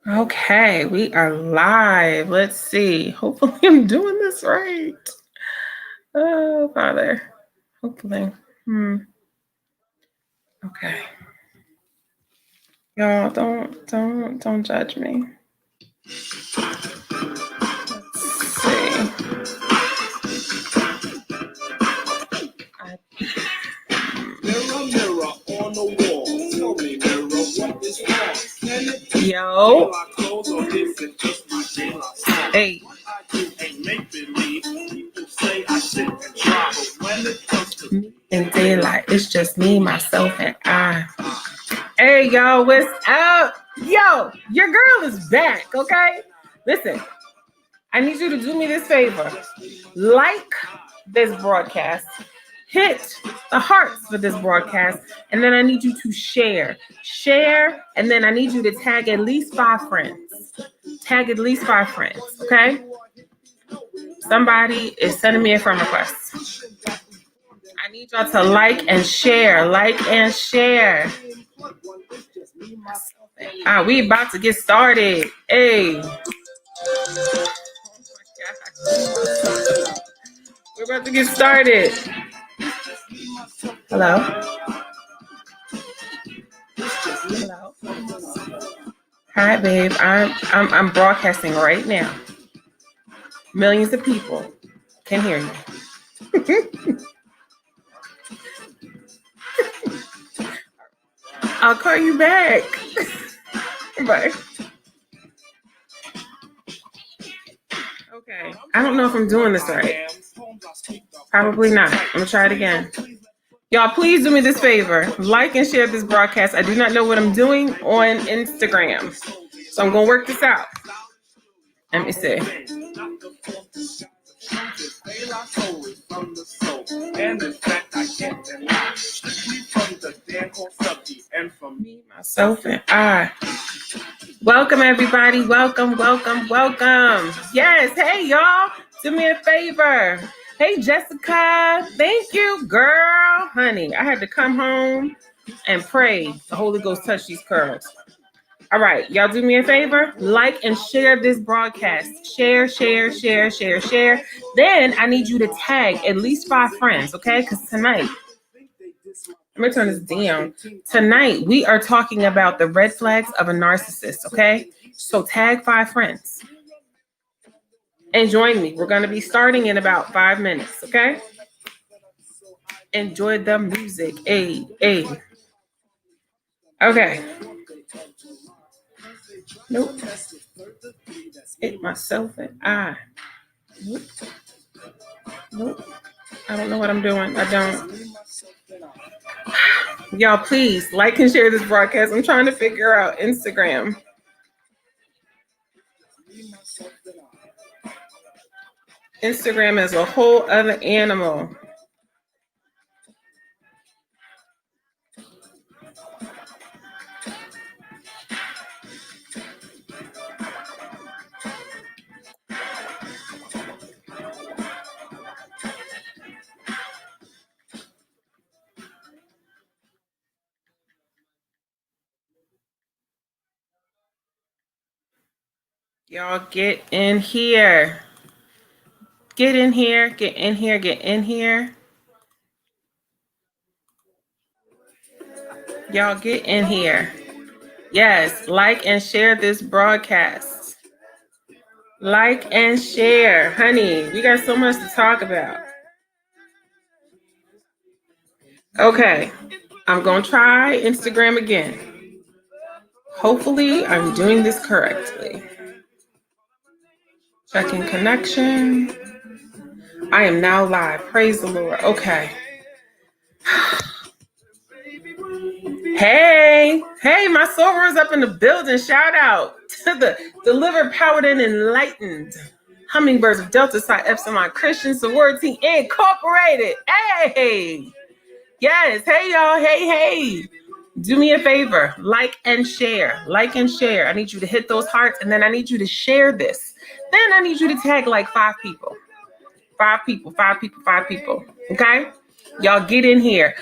Okay, we are live. Let's see. Hopefully I'm doing this right. Oh, Father. Hopefully. Okay. Y'all don't judge me. Let's see. Mirror, mirror on the wall. Tell me, mirror, what is wrong? Can it be Yo. my clothes or is it just my daylight song? Hey. What I do ain't make believe. People say I sit and try, but when it comes to Me and daylight, it's just me, myself, and I. Hey, y'all, what's up? Yo, your girl is back, okay? Listen, I need you to do me this favor. Like this broadcast. Hit the hearts for this broadcast, and then I need you to share, and then I need you to tag at least 5 friends. Tag at least 5 friends, okay? Somebody is sending me a friend request. I need y'all to like and share. We about to get started. Hey. We're about to get started. Hello. Hi, babe. I'm broadcasting right now. Millions of people can hear you. I'll call you back. Bye. Okay. I don't know if I'm doing this right. Probably not. I'm gonna try it again. Y'all, please do me this favor. Like and share this broadcast. I do not know what I'm doing on Instagram, so I'm gonna work this out. Let me see. And in fact, I can't deny strictly from the Dan Concepti and from Me, myself, and I. Welcome, everybody. Welcome. Yes. Hey, y'all. Do me a favor. Hey, Jessica. Thank you, girl. Honey, I had to come home and pray the Holy Ghost touch these curls. All right, y'all do me a favor, like and share this broadcast. Share. Then I need you to tag at least 5 friends, okay? Because tonight, let me turn this down. Tonight, we are talking about the red flags of a narcissist, okay? So tag 5 friends. And join me. We're going to be starting in about 5 minutes, okay? Enjoy the music. Hey. Okay. Nope. It myself and I. Nope. I don't know what I'm doing. I don't. Y'all, please like and share this broadcast. I'm trying to figure out Instagram. Instagram is a whole other animal. Y'all get in here. Get in here. Y'all get in here. Yes, like and share this broadcast. Like and share. Honey, we got so much to talk about. Okay, I'm going to try Instagram again. Hopefully, I'm doing this correctly. Checking connection. I am now live. Praise the Lord. Okay. Hey, my soul is up in the building. Shout out to the delivered, powered, and enlightened hummingbirds of Delta Psi Epsilon Christian Sorority Incorporated. Hey, yes. Hey, y'all. Hey. Do me a favor. Like and share. I need you to hit those hearts, and then I need you to share this. Then I need you to tag like 5 people. 5 people. Okay? Y'all get in here.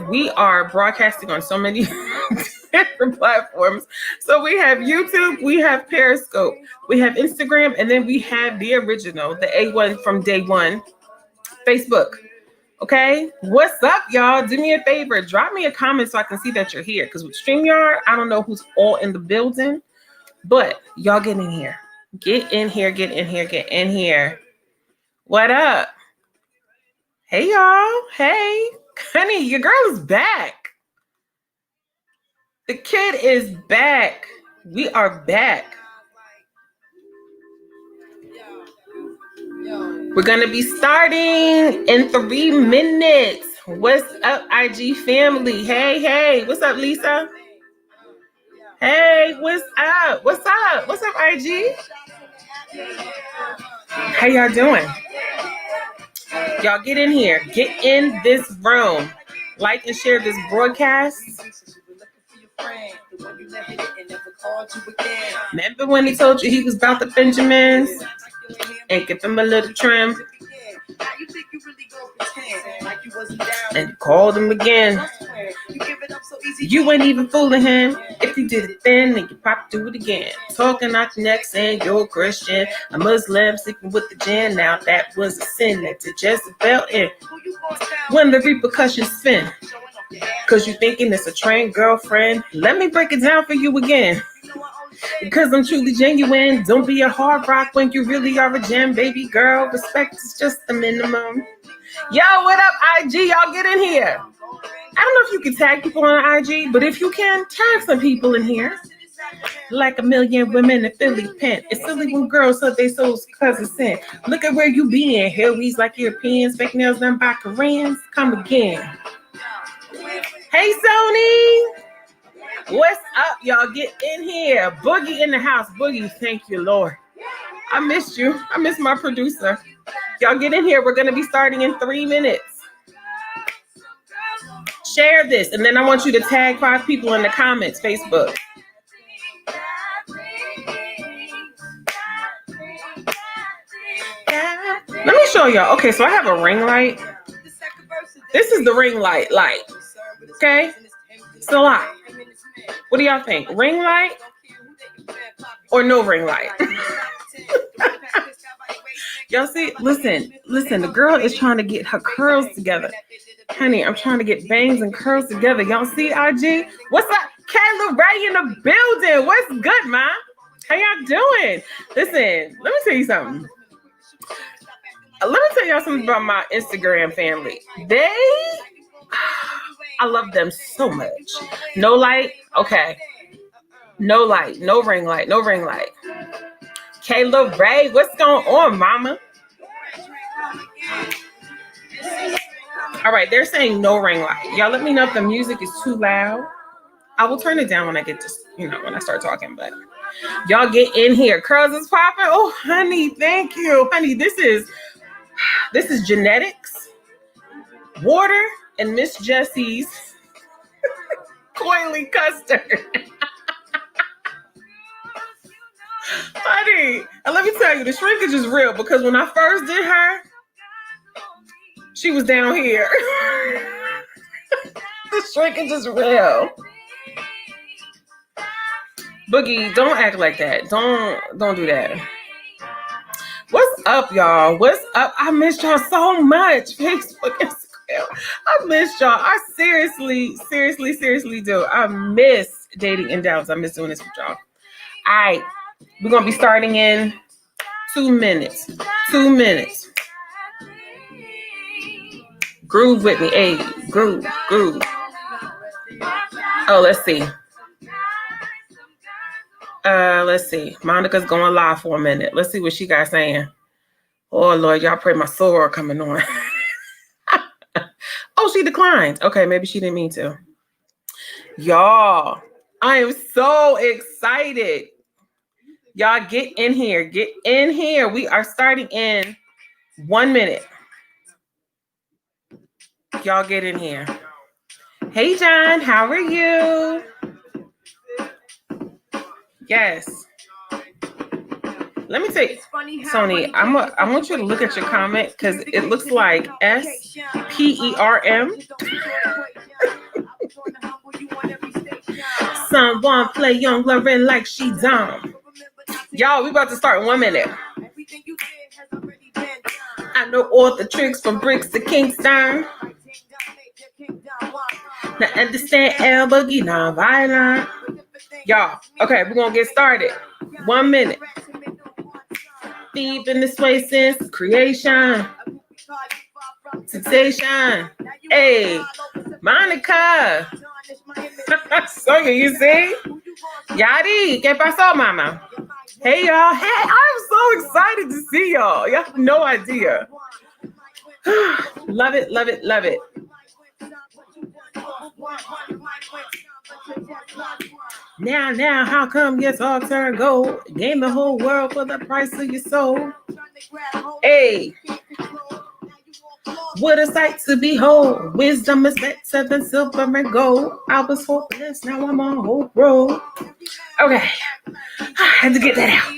We are broadcasting on so many different platforms. So we have YouTube, we have Periscope, we have Instagram, and then we have the original, the A1 from day one, Facebook. Okay, what's up, y'all? Do me a favor, drop me a comment so I can see that you're here. Because with StreamYard, I don't know who's all in the building, but y'all get in here. Get in here, get in here, get in here. What up? Hey, y'all. Hey, honey, your girl is back. The kid is back. We are back. We're going to be starting in 3 minutes. What's up, IG family? Hey, hey. What's up, Lisa? Hey, what's up? What's up? What's up, IG? How y'all doing? Y'all get in here. Get in this room. Like and share this broadcast. Remember when he told you he was about the Benjamins? And give him a little trim. And called him again. You ain't even fooling him. If you did it then you probably do it again. Talking out the neck saying you're a Christian, a Muslim, sleeping with the jinn. Now that was a sin that to Jezebel in. When the repercussions spin. Cause you thinking it's a trained girlfriend. Let me break it down for you again. Because I'm truly genuine. Don't be a hard rock when you really are a gem, baby girl. Respect is just the minimum. Yo, what up, IG? Y'all get in here. I don't know if you can tag people on IG, but if you can, tag some people in here. Like a million women in Philly pen. It's silly when girls hug their souls because of sin. Look at where you been. Hillries like Europeans, fake nails done by Koreans. Come again. Hey, Sony. What's up, y'all? Get in here. Boogie in the house. Boogie, thank you, Lord. I missed you. I missed my producer. Y'all get in here. We're going to be starting in 3 minutes. Share this, and then I want you to tag 5 people in the comments, Facebook. Let me show y'all. Okay, so I have a ring light. This is the ring light. Okay? It's a lot. What do y'all think? Ring light or no ring light? Y'all see? Listen. The girl is trying to get her curls together. Honey, I'm trying to get bangs and curls together. Y'all see, IG? What's up? Kayla Ray in the building. What's good, ma? How y'all doing? Listen, let me tell you something. Let me tell y'all something about my Instagram family. I love them so much. No light? Okay. No light. No ring light. No ring light. Kayla Ray, what's going on, mama? All right, they're saying no ring light. Y'all let me know if the music is too loud. I will turn it down when I get to, when I start talking, but y'all get in here. Curls is popping. Oh, honey, thank you. Honey, this is genetics, water, and Miss Jessie's coily custard. Honey, and let me tell you, the shrinkage is real because when I first did her, she was down here. The shrinkage is real. Boogie, don't act like that. Don't do that. What's up, y'all? What's up? I missed y'all so much. Facebook, Instagram. I missed y'all. I seriously do. I miss dating in Dallas. I miss doing this with y'all. All right. We're going to be starting in 2 minutes. 2 minutes. Groove with me. Hey, groove. Oh, let's see. Let's see. Monica's going live for a minute. Let's see what she got saying. Oh, Lord, y'all pray my soror coming on. Oh, she declined. Okay, maybe she didn't mean to. Y'all, I am so excited. Y'all get in here. Get in here. We are starting in 1 minute. Y'all get in here. Hey, John, how are you? Yes. Let me tell you, Sony, I want you to look at your comment because it looks like SPERM. someone play young Lauren like she dumb. Y'all, we about to start in 1 minute. I know all the tricks from bricks to Kingston. Now understand L Boogie non-violent. Y'all, okay, we're gonna get started. 1 minute. Deep in this way since creation. Sensation. Hey, Monica. Sonia, you see? Yadi, ¿qué pasó, mama? Hey, y'all. Hey, I'm so excited to see y'all. Y'all have no idea. Love it, love it, love it. Now, how come yes, all turn gold? Gain the whole world for the price of your soul. Hey. What a sight to behold. Wisdom is better than silver and gold. I was hopeless, now I'm on hope road. Okay, I had to get that out.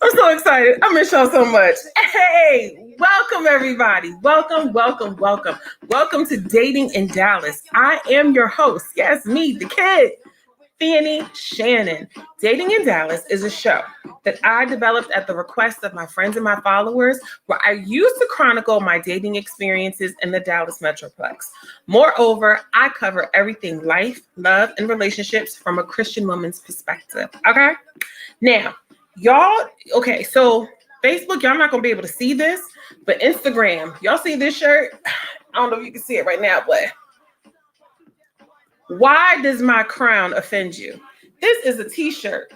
I'm so excited. I miss y'all so much. Hey, welcome everybody. Welcome to Dating in Dallas. I am your host. Yes, me, the kid. Fanny Shannon. Dating in Dallas is a show that I developed at the request of my friends and my followers, where I used to chronicle my dating experiences in the Dallas Metroplex. Moreover, I cover everything life, love, and relationships from a Christian woman's perspective. Okay? Now, y'all, okay, so Facebook, y'all not gonna be able to see this, but Instagram, y'all see this shirt? I don't know if you can see it right now, but why does my crown offend you? This is a t-shirt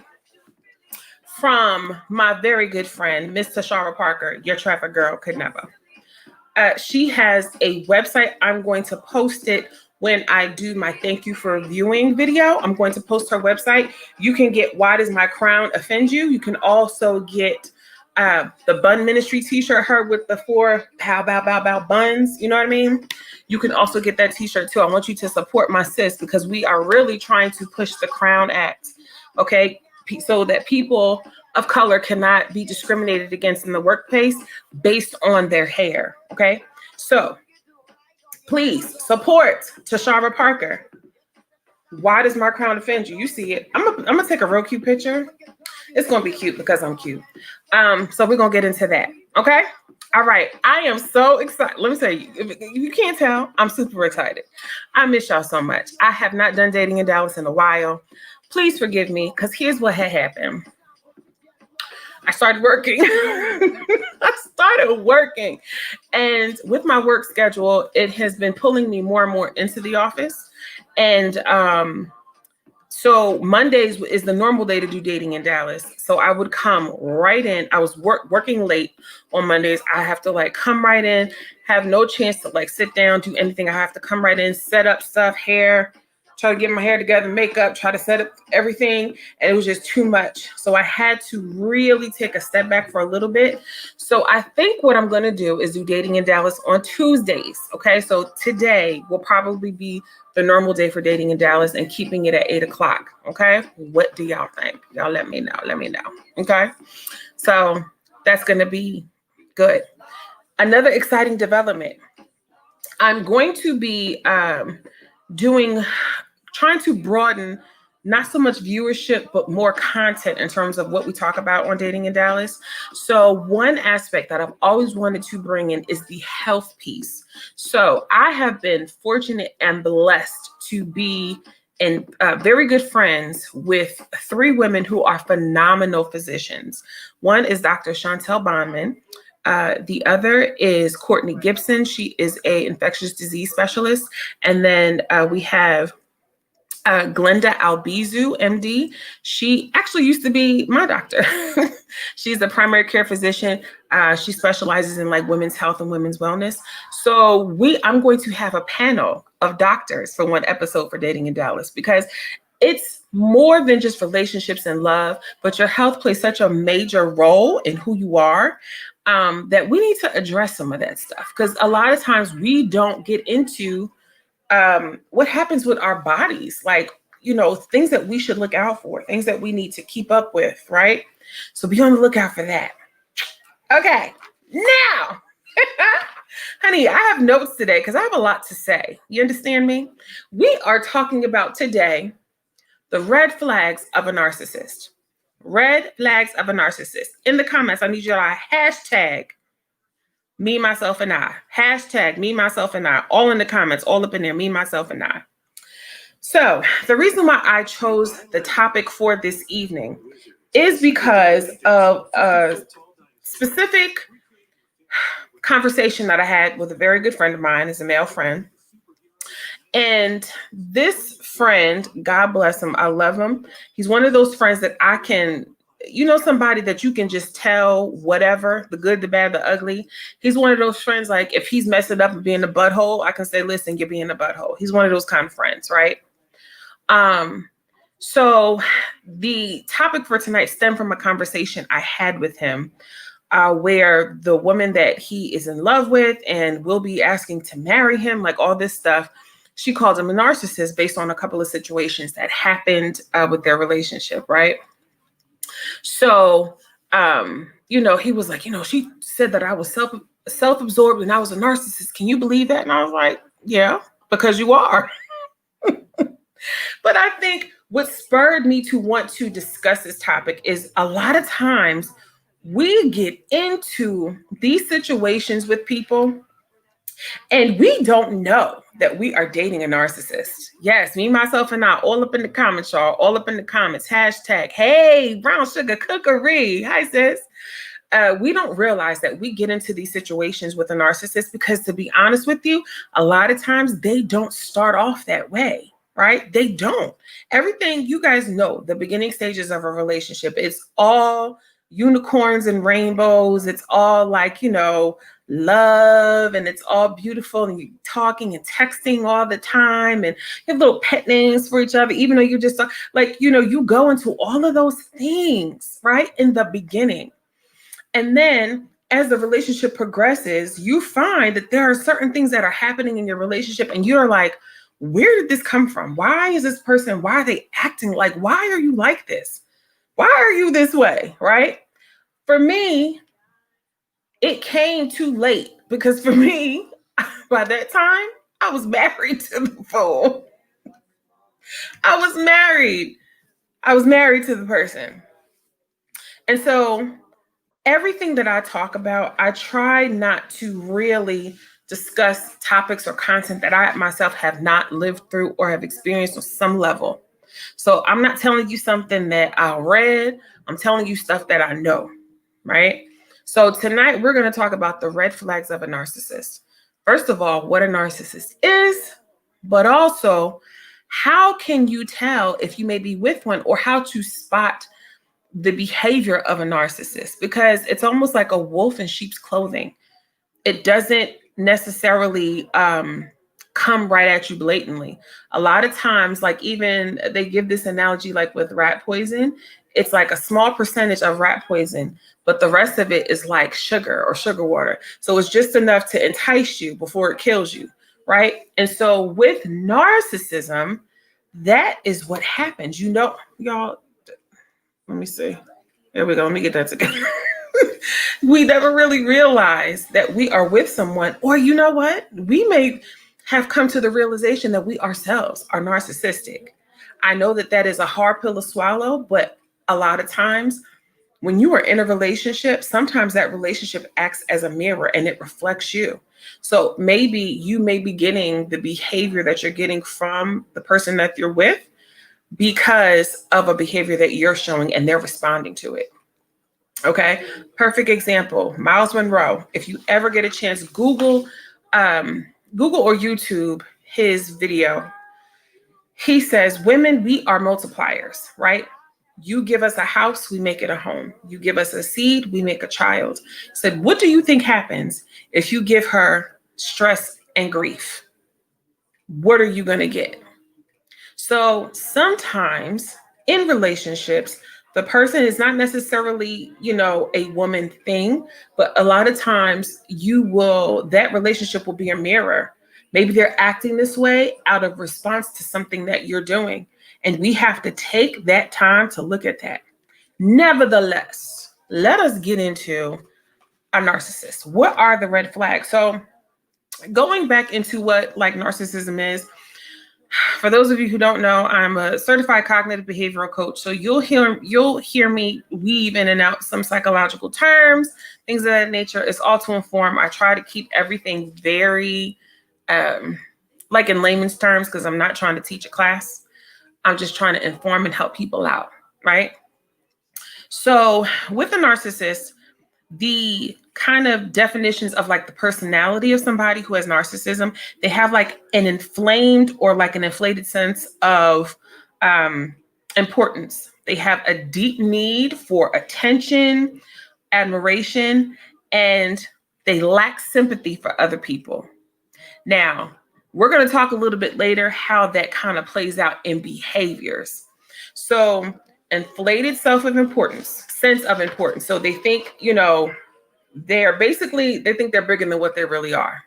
from my very good friend, Miss Tashara Parker, Your Traffic Girl Could Never. She has a website. I'm going to post it when I do my thank you for viewing video. I'm going to post her website. You can get Why Does My Crown Offend You? You can also get the Bun Ministry t-shirt, her with the 4 bow buns. You know what I mean? You can also get that t-shirt too. I want you to support my sis because we are really trying to push the Crown Act, okay? So that people of color cannot be discriminated against in the workplace based on their hair, okay? So please support Tashara Parker. Why does my crown offend you? You see it. I'm gonna take a real cute picture. It's gonna be cute because I'm cute. So we're gonna get into that, okay? All right, I am so excited. Let me tell you, if you can't tell, I'm super excited. I miss y'all so much. I have not done Dating in Dallas in a while. Please forgive me, because here's what had happened. I started working. And with my work schedule, it has been pulling me more and more into the office. And so Mondays is the normal day to do Dating in Dallas. So I would come right in. I was working late on Mondays. I have to like come right in, have no chance to like sit down, do anything. I have to come right in, set up stuff, hair, try to get my hair together, makeup, try to set up everything. And it was just too much. So I had to really take a step back for a little bit. So I think what I'm going to do is do Dating in Dallas on Tuesdays. Okay. So today will probably be the normal day for Dating in Dallas and keeping it at 8 o'clock. Okay. What do y'all think? Y'all let me know. Okay. So that's going to be good. Another exciting development. I'm going to be trying to broaden not so much viewership, but more content in terms of what we talk about on Dating in Dallas. So one aspect that I've always wanted to bring in is the health piece. So I have been fortunate and blessed to be in very good friends with 3 women who are phenomenal physicians. One is Dr. Chantel Bondman. The other is Courtney Gibson. She is an infectious disease specialist. And then we have Glenda Albizu, MD. She actually used to be my doctor. She's a primary care physician. She specializes in like women's health and women's wellness. So I'm going to have a panel of doctors for one episode for Dating in Dallas, because it's more than just relationships and love, but your health plays such a major role in who you are, that we need to address some of that stuff. Because a lot of times we don't get into what happens with our bodies, like, you know, things that we should look out for, things that we need to keep up with, right? So be on the lookout for that. Okay, now, honey, I have notes today because I have a lot to say. You understand me? We are talking about today The red flags of a narcissist. Red flags of a narcissist. In the comments, I need you to hashtag me, myself, and I. Hashtag me, myself, and I. All in the comments, all up in there, me, myself, and I. So the reason why I chose the topic for this evening is because of a specific conversation that I had with a very good friend of mine, is a male friend. And this friend, God bless him, I love him. He's one of those friends that I can, somebody that you can just tell whatever, the good, the bad, the ugly. He's one of those friends, like if he's messing up and being a butthole, I can say, listen, you're being a butthole. He's one of those kind of friends, right? So the topic for tonight stemmed from a conversation I had with him, where the woman that he is in love with and will be asking to marry him, like all this stuff, she called him a narcissist based on a couple of situations that happened with their relationship, right? So, he was like, she said that I was self-absorbed and I was a narcissist. Can you believe that? And I was like, yeah, because you are. But I think what spurred me to want to discuss this topic is a lot of times we get into these situations with people and we don't know that we are dating a narcissist. Yes, me, myself, and I, all up in the comments, y'all, all up in the comments. Hashtag, hey, brown sugar cookery. Hi, sis. We don't realize that we get into these situations with a narcissist because, to be honest with you, a lot of times they don't start off that way. Right? They don't. Everything, you guys know, the beginning stages of a relationship, it's all unicorns and rainbows. It's all like, love, and it's all beautiful, and you're talking and texting all the time, and you have little pet names for each other, even though you just like, you go into all of those things, right, in the beginning. And then as the relationship progresses, you find that there are certain things that are happening in your relationship, and you're like, where did this come from? Why is this person? Why are they acting like? Why are you like this? Why are you this way? Right? For me, it came too late because for me, by that time, I was married to the fool. I was married to the person. And so everything that I talk about, I try not to really discuss topics or content that I myself have not lived through or have experienced on some level. So I'm not telling you something that I read. I'm telling you stuff that I know, right? So tonight we're going to talk about the red flags of a narcissist. First of all, what a narcissist is, but also how can you tell if you may be with one, or how to spot the behavior of a narcissist, because it's almost like a wolf in sheep's clothing. It doesn't necessarily come right at you blatantly. A lot of times, like even they give this analogy like with rat poison, it's like a small percentage of rat poison, but the rest of it is like sugar or sugar water. So it's just enough to entice you before it kills you, right? And so with narcissism, that is what happens. Y'all, let me see. There we go. Let me get that together. We never really realize that we are with someone, or you know what? We may have come to the realization that we ourselves are narcissistic. I know that that is a hard pill to swallow, but a lot of times when you are in a relationship, sometimes that relationship acts as a mirror and it reflects you. So maybe you may be getting the behavior that you're getting from the person that you're with because of a behavior that you're showing and they're responding to it. Okay, perfect example, Miles Monroe. If you ever get a chance, Google or YouTube his video. He says, women, we are multipliers, right? You give us a house, we make it a home. You give us a seed, we make a child. He said, what do you think happens if you give her stress and grief? What are you going to get? So sometimes in relationships, the person is not necessarily, a woman thing, but a lot of times that relationship will be a mirror. Maybe they're acting this way out of response to something that you're doing. And we have to take that time to look at that. Nevertheless, let us get into a narcissist. What are the red flags? So going back into what like narcissism is, For those of you who don't know, I'm a certified cognitive behavioral coach. So you'll hear me weave in and out some psychological terms, things of that nature. It's all to inform. I try to keep everything very like in layman's terms, because I'm not trying to teach a class. I'm just trying to inform and help people out, right? So with a narcissist, the kind of definitions of like the personality of somebody who has narcissism, they have like an inflamed or like an inflated sense of importance. They have a deep need for attention, admiration, and they lack sympathy for other people. Now, we're going to talk a little bit later how that kind of plays out in behaviors. So inflated sense of importance. So they think, they think they're bigger than what they really are.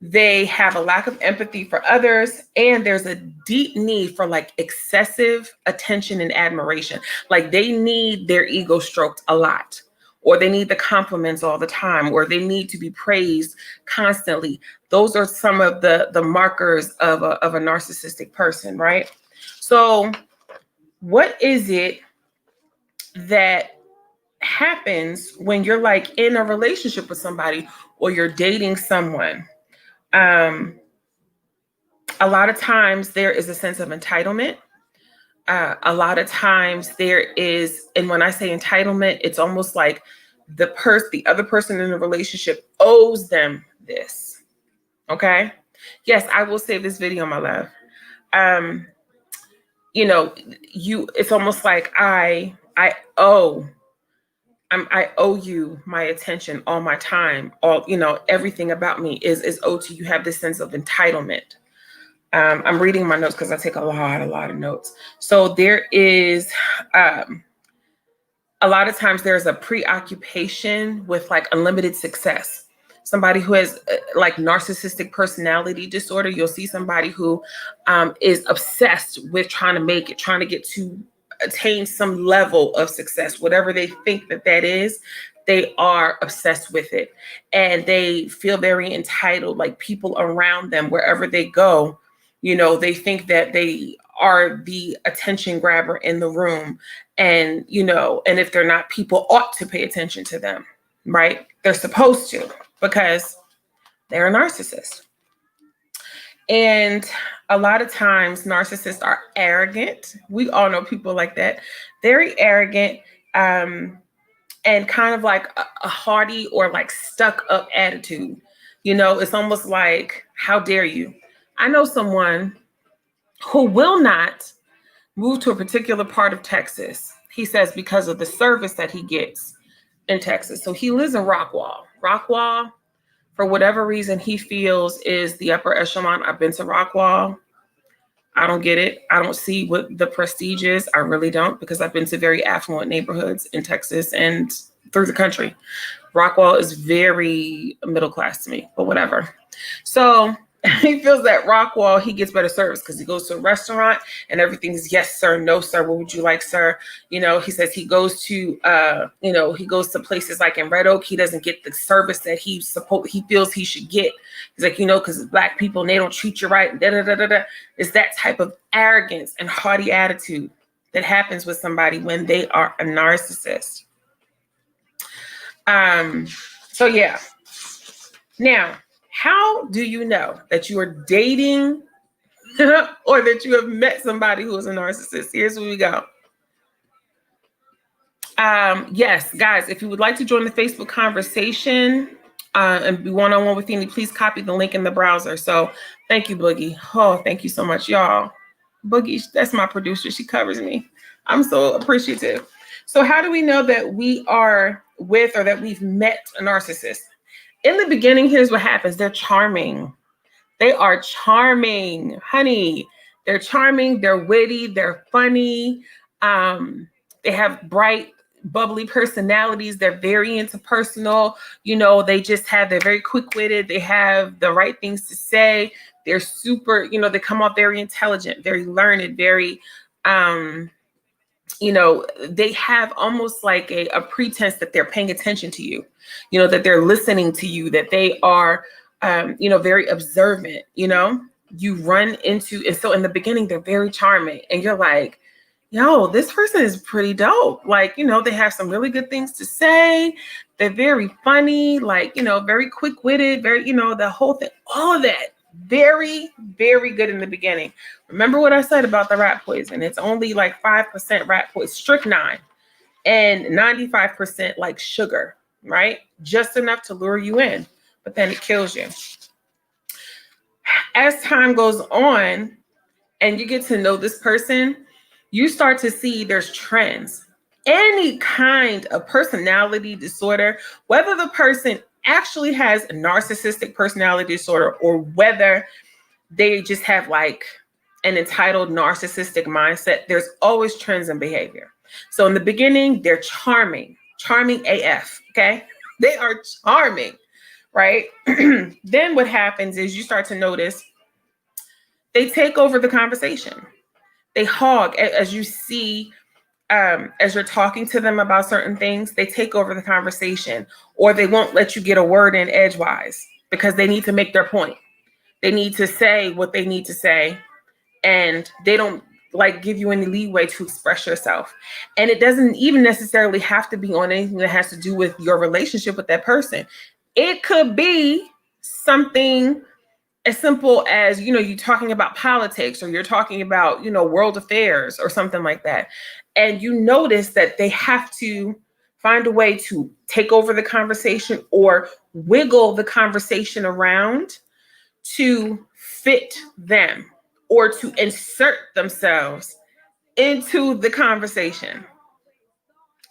They have a lack of empathy for others, and there's a deep need for like excessive attention and admiration. Like they need their ego stroked a lot, or they need the compliments all the time, or they need to be praised constantly. Those are some of the markers of a narcissistic person, right? So what is it that happens when you're like in a relationship with somebody or you're dating someone? A lot of times there is a sense of entitlement. A lot of times there is, and when I say entitlement, it's almost like the other person in the relationship owes them this. Okay. Yes, I will save this video, my love. It's almost like I owe you my attention, all my time, everything about me is owed to you. Have this sense of entitlement. I'm reading my notes because I take a lot of notes. So there is, a lot of times there's a preoccupation with like unlimited success. Somebody who has like narcissistic personality disorder, you'll see somebody who is obsessed with trying to make it, trying to get to attain some level of success, whatever they think that is. They are obsessed with it, and they feel very entitled. Like people around them, wherever they go, they think that they are the attention grabber in the room, and and if they're not, people ought to pay attention to them, right? They're supposed to, because they're a narcissist. And a lot of times narcissists are arrogant. We all know people like that. Very arrogant, and kind of like a haughty or like stuck up attitude. It's almost like, how dare you? I know someone who will not move to a particular part of Texas, he says, because of the service that he gets in Texas. So he lives in Rockwall. Rockwall, for whatever reason, he feels is the upper echelon. I've been to Rockwall. I don't get it. I don't see what the prestige is. I really don't, because I've been to very affluent neighborhoods in Texas and through the country. Rockwall is very middle class to me, but whatever. So he feels that Rockwall, he gets better service because he goes to a restaurant and everything's yes, sir, no, sir. What would you like, sir? He says he goes to, he goes to places like in Red Oak. He doesn't get the service that he feels he should get. He's like, because Black people, and they don't treat you right. It's that type of arrogance and haughty attitude that happens with somebody when they are a narcissist. So yeah. Now, how do you know that you are dating or that you have met somebody who is a narcissist? Here's where we go. Yes, guys, if you would like to join the Facebook conversation and be one-on-one with me, please copy the link in the browser. So thank you, Boogie. Oh, thank you so much, y'all. Boogie, that's my producer. She covers me. I'm so appreciative. So how do we know that we are with or that we've met a narcissist? In the beginning, here's what happens. They're charming. They are charming, honey. They're charming. They're witty. They're funny. They have bright, bubbly personalities. They're very interpersonal. They're very quick-witted. They have the right things to say. They're super, they come off very intelligent, very learned, very, they have almost like a pretense that they're paying attention to you, that they're listening to you, that they are, very observant, you run into, and so in the beginning, they're very charming. And you're like, yo, this person is pretty dope. Like, they have some really good things to say. They're very funny, like, very quick-witted, very, the whole thing, all of that. Very, very good in the beginning. Remember what I said about the rat poison? It's only like 5% rat poison, strychnine, and 95% like sugar, right? Just enough to lure you in, but then it kills you. As time goes on and you get to know this person, you start to see there's trends. Any kind of personality disorder, whether the person actually has a narcissistic personality disorder or whether they just have like an entitled narcissistic mindset, there's always trends in behavior. So in the beginning, they're charming AF, okay? They are charming, right? Then what happens is you start to notice they take over the conversation. They hog, as you see, as you're talking to them about certain things, they take over the conversation, or they won't let you get a word in edgewise because they need to make their point. They need to say what they need to say, and they don't like give you any leeway to express yourself. And it doesn't even necessarily have to be on anything that has to do with your relationship with that person. It could be something as simple as, you talking about politics, or you're talking about, world affairs or something like that. And you notice that they have to find a way to take over the conversation or wiggle the conversation around to fit them or to insert themselves into the conversation.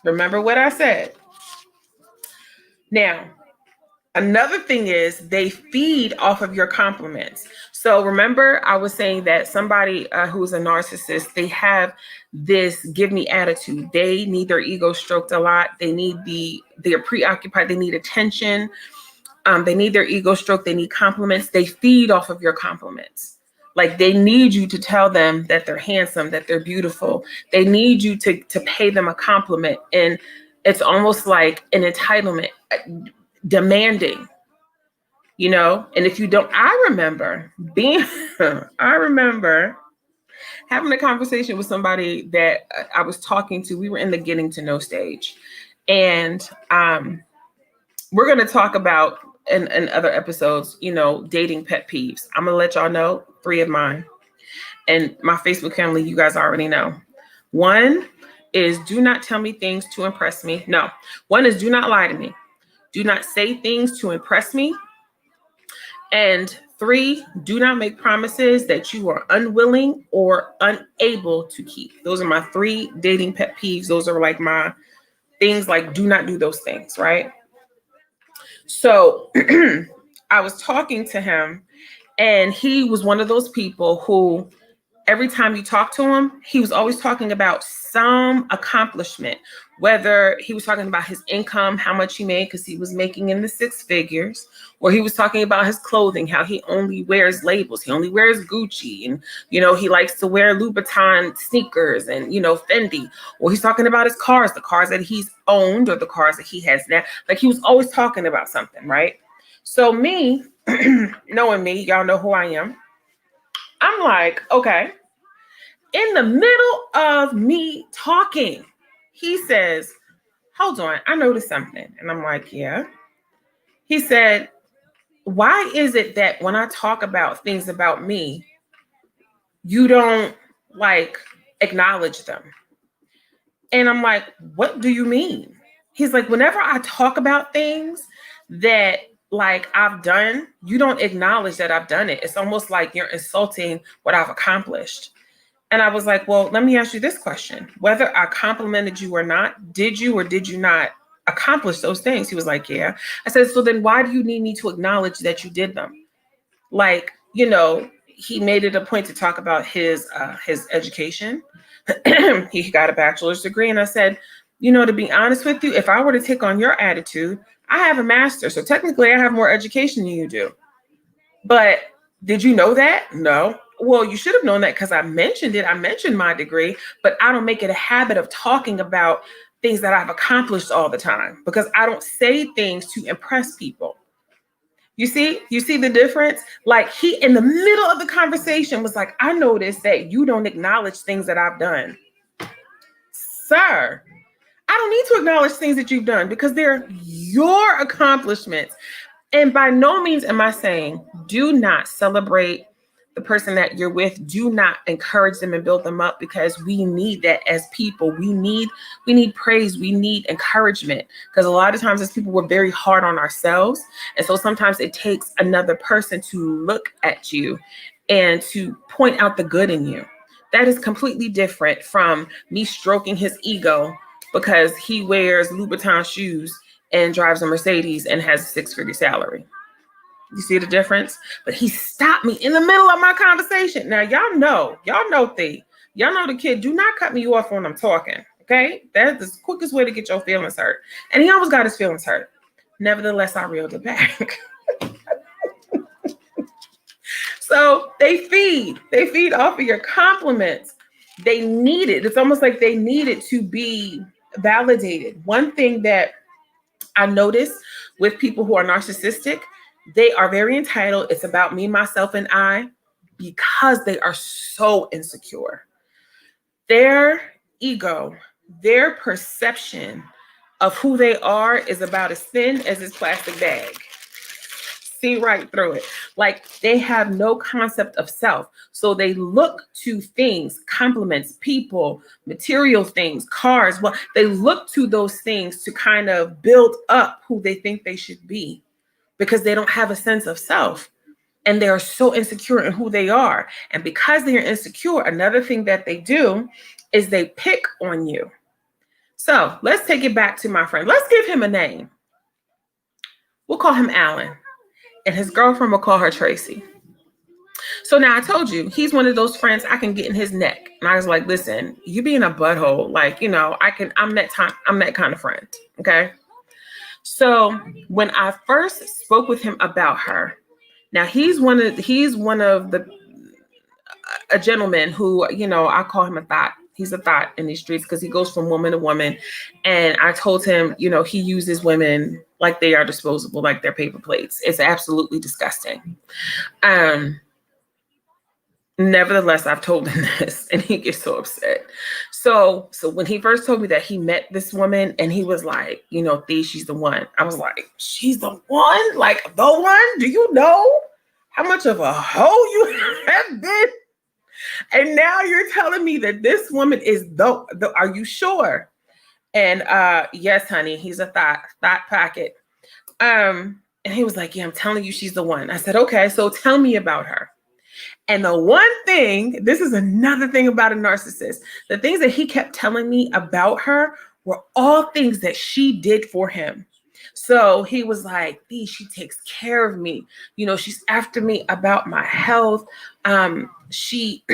Remember what I said. Now, another thing is they feed off of your compliments. So remember, I was saying that somebody who's a narcissist, they have this give me attitude. They need their ego stroked a lot. They're preoccupied. They need attention. They need their ego stroked. They need compliments. They feed off of your compliments. Like they need you to tell them that they're handsome, that they're beautiful. They need you to pay them a compliment. And it's almost like an entitlement, demanding, and if you don't, I remember having a conversation with somebody that I was talking to. We were in the getting to know stage, and we're going to talk about in other episodes, dating pet peeves. I'm going to let y'all know 3 of mine, and my Facebook family, you guys already know. 1 is do not tell me things to impress me. No. 1 is do not lie to me. Do not say things to impress me. And 3, do not make promises that you are unwilling or unable to keep. Those are my 3 dating pet peeves. Those are like my things, like do not do those things, right? So I was talking to him, and he was one of those people who every time you talk to him, he was always talking about some accomplishment, whether he was talking about his income, how much he made, because he was making in the 6 figures, or he was talking about his clothing, how he only wears labels, he only wears Gucci, and, he likes to wear Louboutin sneakers and, Fendi, or he's talking about his cars, the cars that he's owned or the cars that he has now. Like he was always talking about something, right? So me, knowing me, y'all know who I am. I'm like, okay. In the middle of me talking, he says, hold on, I noticed something. And I'm like, yeah. He said, why is it that when I talk about things about me, you don't like acknowledge them? And I'm like, what do you mean? He's like, whenever I talk about things that like I've done, you don't acknowledge that I've done it. It's almost like you're insulting what I've accomplished. And I was like, well, let me ask you this question. Whether I complimented you or not, did you or did you not accomplish those things? He was like, yeah. I said, so then why do you need me to acknowledge that you did them? Like, he made it a point to talk about his education. He got a bachelor's degree. And I said, to be honest with you, if I were to take on your attitude, I have a master's. So technically I have more education than you do. But did you know that? No. Well, you should have known that because I mentioned it. I mentioned my degree, but I don't make it a habit of talking about things that I've accomplished all the time because I don't say things to impress people. You see the difference? Like he in the middle of the conversation was like, I noticed that you don't acknowledge things that I've done. Sir, I don't need to acknowledge things that you've done because they're your accomplishments. And by no means am I saying do not celebrate the person that you're with. Do not encourage them and build them up because we need that as people. We need praise. We need encouragement because a lot of times as people we're very hard on ourselves. And so sometimes it takes another person to look at you and to point out the good in you. That is completely different from me stroking his ego because he wears Louboutin shoes and drives a Mercedes and has a six-figure salary. You see the difference? But he stopped me in the middle of my conversation. Now, y'all know Thee. Y'all know the kid. Do not cut me off when I'm talking. Okay? That's the quickest way to get your feelings hurt. And he almost got his feelings hurt. Nevertheless, I reeled it back. So they feed off of your compliments. They need it. It's almost like they need it to be validated. One thing that I notice with people who are narcissistic, they are very entitled. It's about me, myself, and I because they are so insecure. Their ego, their perception of who they are is about as thin as this plastic bag. See right through it. Like they have no concept of self. So they look to things, compliments, people, material things, cars. Well, they look to those things to kind of build up who they think they should be because they don't have a sense of self. And they are so insecure in who they are. And because they are insecure, another thing that they do is they pick on you. So let's take it back to my friend. Let's give him a name. We'll call him Alan. And his girlfriend will call her Tracy. So now I told you, he's one of those friends I can get in his neck. And I was like, listen, you being a butthole, like, I'm that kind of friend. Okay. So when I first spoke with him about her, now he's a gentleman who, I call him a thought. He's a thought in these streets because he goes from woman to woman. And I told him, he uses women like they are disposable, like they're paper plates. It's absolutely disgusting. Nevertheless, I've told him this and he gets so upset. So when he first told me that he met this woman and he was like, Thee, she's the one. I was like, she's the one? Like the one? Do you know how much of a hoe you have been? And now you're telling me that this woman is the are you sure? And yes, honey, he's a thought packet. And he was like, yeah, I'm telling you, she's the one. I said, okay, so tell me about her. And the one thing, this is another thing about a narcissist, the things that he kept telling me about her were all things that she did for him. So he was like, she takes care of me. She's after me about my health. She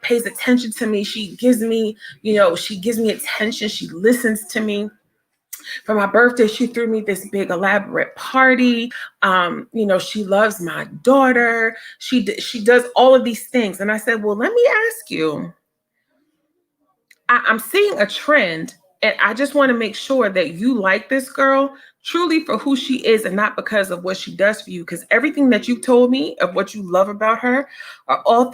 pays attention to me. She gives me attention. She listens to me. For my birthday, she threw me this big elaborate party. She loves my daughter. She does all of these things. And I said, well, let me ask you, I'm seeing a trend and I just want to make sure that you like this girl truly for who she is and not because of what she does for you. Because everything that you told me of what you love about her are all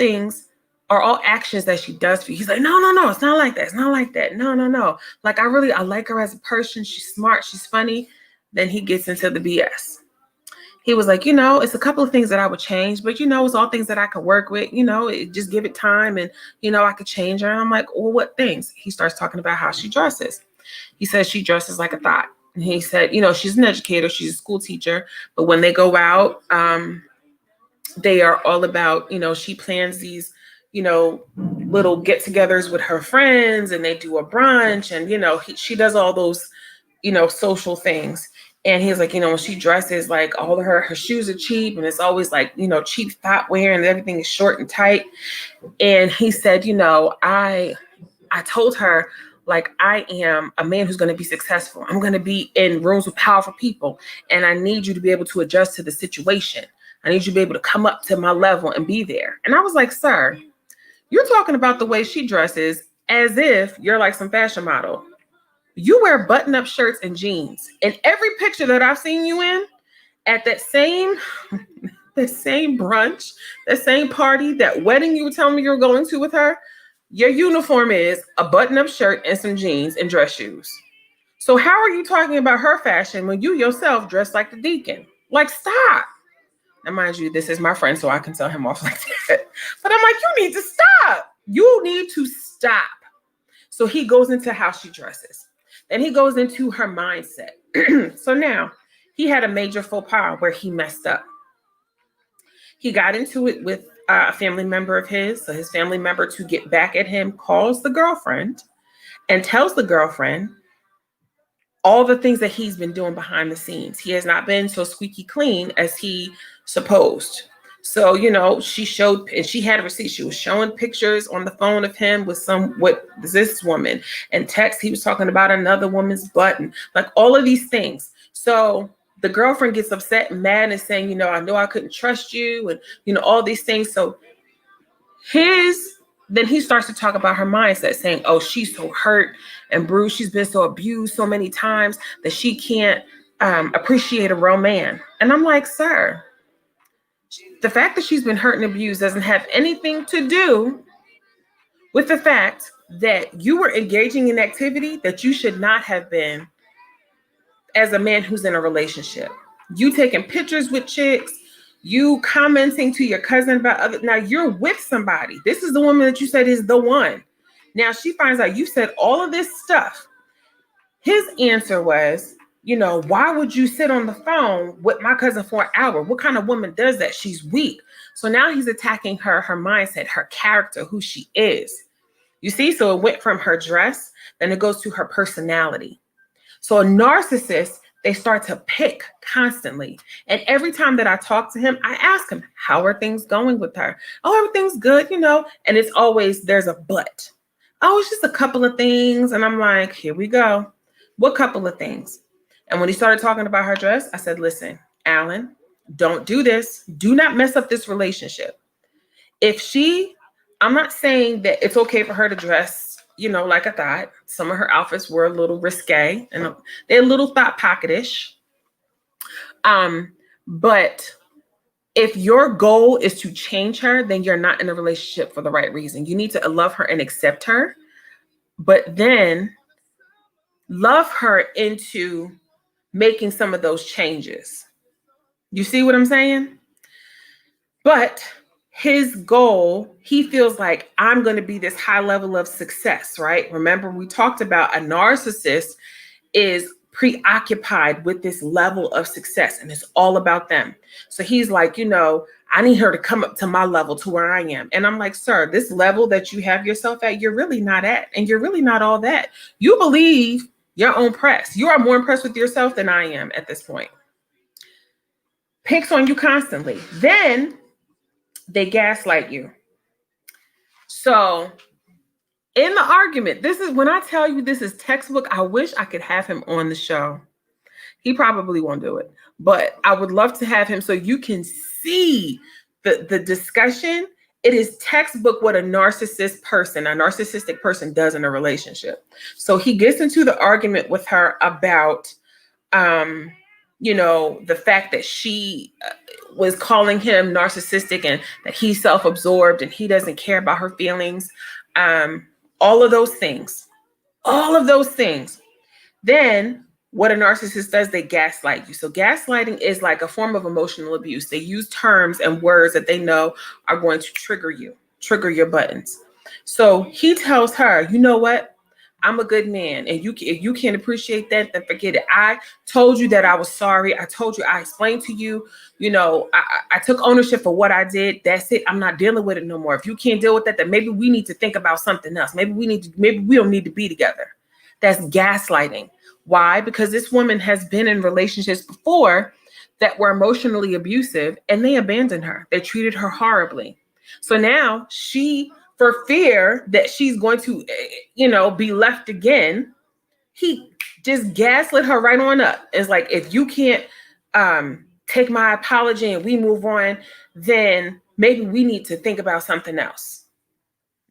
actions that she does for you. He's like, no, it's not like that. It's not like that. No. Like, I like her as a person. She's smart. She's funny. Then he gets into the BS. He was like, it's a couple of things that I would change, but it's all things that I could work with, just give it time and, I could change her. And I'm like, well, what things? He starts talking about how she dresses. He says she dresses like a thought. And he said, she's an educator. She's a school teacher. But when they go out, they are all about, she plans these, little get-togethers with her friends and they do a brunch and, she does all those, social things. And he's like, when she dresses, like all of her shoes are cheap and it's always like, cheap thought wear and everything is short and tight. And he said, I told her, like, I am a man who's going to be successful. I'm going to be in rooms with powerful people. And I need you to be able to adjust to the situation. I need you to be able to come up to my level and be there. And I was like, sir, you're talking about the way she dresses as if you're like some fashion model. You wear button-up shirts and jeans. And every picture that I've seen you in, At that same the same brunch, the same party, that wedding you were telling me you were going to with her, your uniform is a button-up shirt and some jeans and dress shoes. So how are you talking about her fashion when you yourself dress like the deacon? Like, stop. Now, mind you, this is my friend, so I can tell him off like that. But I'm like, you need to stop. You need to stop. So he goes into how she dresses. Then he goes into her mindset. So now he had a major faux pas where he messed up. He got into it with a family member of his. So his family member, to get back at him, calls the girlfriend and tells the girlfriend all the things that he's been doing behind the scenes. He has not been so squeaky clean as he supposed. So, she showed, and she had a receipt. She was showing pictures on the phone of him with this woman, and text. He was talking about another woman's butt, and like all of these things. So the girlfriend gets upset and mad and saying, I know I couldn't trust you, and, all these things. So then he starts to talk about her mindset, saying, oh, she's so hurt and bruised. She's been so abused so many times that she can't appreciate a real man. And I'm like, sir, the fact that she's been hurt and abused doesn't have anything to do with the fact that you were engaging in activity that you should not have been as a man who's in a relationship. You taking pictures with chicks, you commenting to your cousin about other. Now you're with somebody. This is the woman that you said is the one. Now she finds out you said all of this stuff. His answer was, why would you sit on the phone with my cousin for an hour? What kind of woman does that? She's weak. So now he's attacking her mindset, her character, who she is. You see, so it went from her dress, then it goes to her personality. So a narcissist, they start to pick constantly. And every time that I talk to him, I ask him, how are things going with her? Oh, everything's good, and it's always, there's a but. Oh, it's just a couple of things. And I'm like, here we go. What couple of things? And when he started talking about her dress, I said, listen, Alan, don't do this. Do not mess up this relationship. I'm not saying that it's okay for her to dress, like I thought. Some of her outfits were a little risque and they're a little thought pocketish. But if your goal is to change her, then you're not in a relationship for the right reason. You need to love her and accept her, but then love her into making some of those changes. You see what I'm saying? But his goal, he feels like, I'm going to be this high level of success, right? Remember, we talked about a narcissist is preoccupied with this level of success and it's all about them. So he's like, I need her to come up to my level, to where I am. And I'm like, sir, this level that you have yourself at, you're really not at, and you're really not all that. You believe your own press. You are more impressed with yourself than I am at this point. Picks on you constantly. Then they gaslight you. So in the argument, this is when I tell you this is textbook. I wish I could have him on the show. He probably won't do it, but I would love to have him so you can see the discussion. It is textbook what a narcissistic person does in a relationship. So he gets into the argument with her about, the fact that she was calling him narcissistic and that he's self-absorbed and he doesn't care about her feelings. All of those things. Then what a narcissist does, they gaslight you. So gaslighting is like a form of emotional abuse. They use terms and words that they know are going to trigger your buttons. So he tells her, you know what? I'm a good man. And if you can't appreciate that, then forget it. I told you that I was sorry. I told you, I explained to you, I took ownership for what I did. That's it. I'm not dealing with it no more. If you can't deal with that, then maybe we need to think about something else. Maybe we don't need to be together. That's gaslighting. Why? Because this woman has been in relationships before that were emotionally abusive and they abandoned her. They treated her horribly. So now for fear that she's going to, be left again, he just gaslit her right on up. It's like, if you can't take my apology and we move on, then maybe we need to think about something else.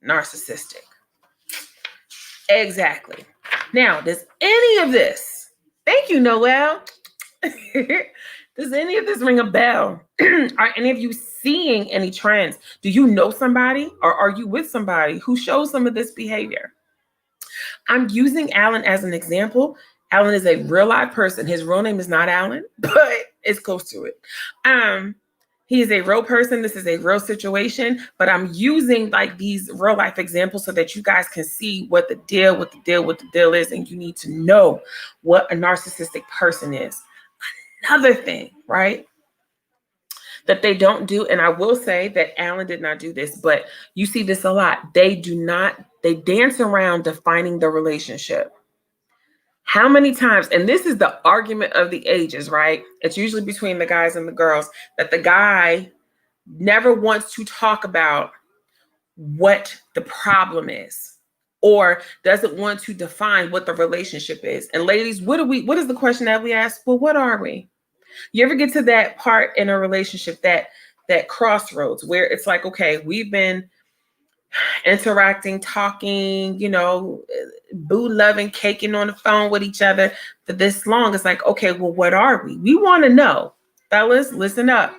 Narcissistic. Exactly. Now, does any of this, thank you, Noel. Does any of this ring a bell? Are any of you seeing any trends? Do you know somebody or are you with somebody who shows some of this behavior? I'm using Alan as an example. Alan is a real live person. His real name is not Alan, but it's close to it. He is a real person. This is a real situation, but I'm using like these real life examples so that you guys can see what the deal is, and you need to know what a narcissistic person is. Another thing, right, that they don't do, and I will say that Alan did not do this, but you see this a lot. They dance around defining the relationship. How many times, and this is the argument of the ages, right? It's usually between the guys and the girls, that the guy never wants to talk about what the problem is or doesn't want to define what the relationship is. And ladies, what is the question that we ask? Well, what are we? You ever get to that part in a relationship, that crossroads where it's like, okay, we've been interacting, talking, boo loving, caking on the phone with each other for this long. It's like, okay, well, what are we? We want to know. Fellas, listen up.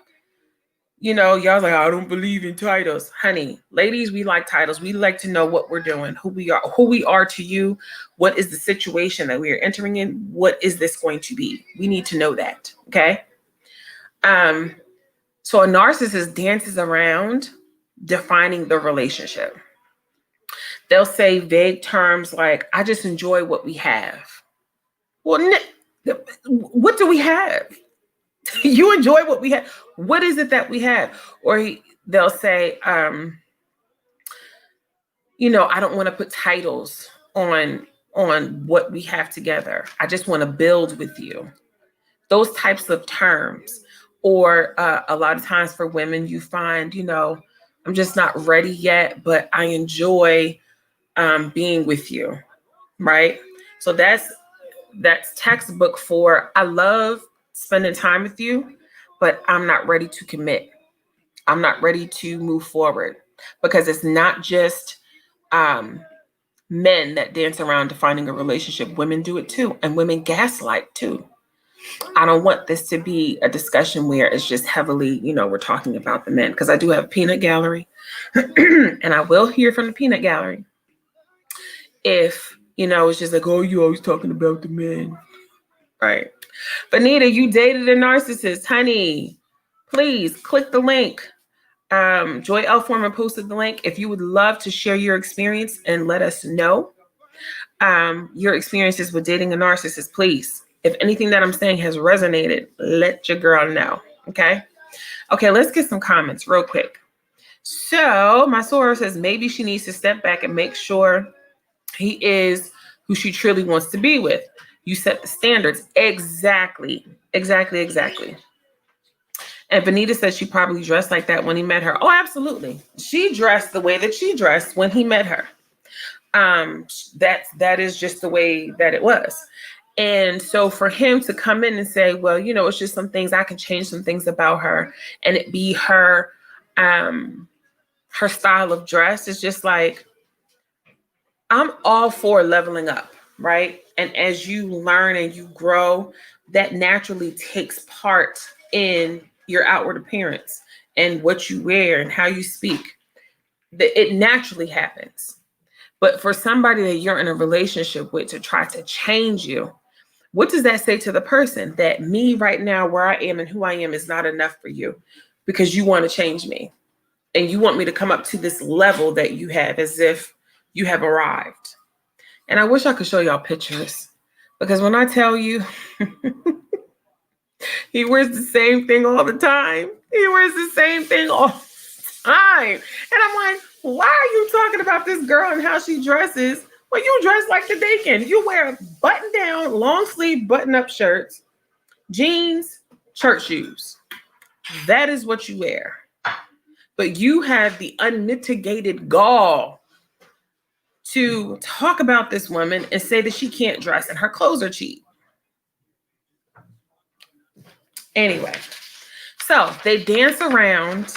Y'all's like, I don't believe in titles. Honey, ladies, we like titles. We like to know what we're doing, who we are to you. What is the situation that we are entering in? What is this going to be? We need to know that. Okay. So a narcissist dances around defining the relationship. They'll say vague terms like, I just enjoy what we have. Well, what do we have? You enjoy what we have. What is it that we have? Or they'll say, I don't want to put titles on what we have together. I just want to build with you. Those types of terms. Or a lot of times for women, you find, I'm just not ready yet, but I enjoy being with you, right? So that's textbook for, I love spending time with you, but I'm not ready to commit. I'm not ready to move forward, because it's not just men that dance around defining a relationship. Women do it too, and women gaslight too. I don't want this to be a discussion where it's just heavily, we're talking about the men, because I do have a peanut gallery and I will hear from the peanut gallery if, it's just like, oh, you always talking about the men, right? Benita, you dated a narcissist, honey. Please click the link. Joy L. Foreman posted the link. If you would love to share your experience and let us know your experiences with dating a narcissist, please. If anything that I'm saying has resonated, let your girl know. Okay, let's get some comments real quick. So my Sora says maybe she needs to step back and make sure he is who she truly wants to be with. You set the standards. Exactly. And Benita says she probably dressed like that when he met her. Oh, absolutely. She dressed the way that she dressed when he met her. That is just the way that it was. And so for him to come in and say, well, it's just some things, I can change some things about her, and it be her style of dress, is just like, I'm all for leveling up, right? And as you learn and you grow, that naturally takes part in your outward appearance and what you wear and how you speak. It naturally happens. But for somebody that you're in a relationship with to try to change you, what does that say to the person? That me right now, where I am and who I am, is not enough for you, because you want to change me and you want me to come up to this level that you have, as if you have arrived. And I wish I could show y'all pictures, because when I tell you, he wears the same thing all the time. And I'm like, why are you talking about this girl and how she dresses? Well, you dress like the Deacon. You wear button down, long sleeve, button up shirts, jeans, church shoes. That is what you wear. But you have the unmitigated gall to talk about this woman and say that she can't dress and her clothes are cheap. Anyway, so they dance around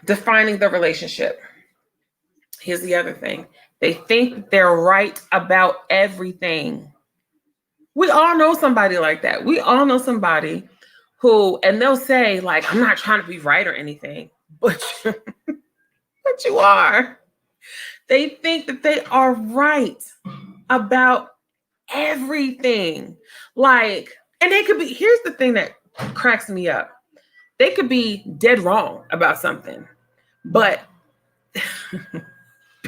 defining the relationship. Here's the other thing. They think they're right about everything. We all know somebody like that. We all know somebody who, and they'll say, like, I'm not trying to be right or anything, but but you are. They think that they are right about everything. Like, and they could be, here's the thing that cracks me up. They could be dead wrong about something, but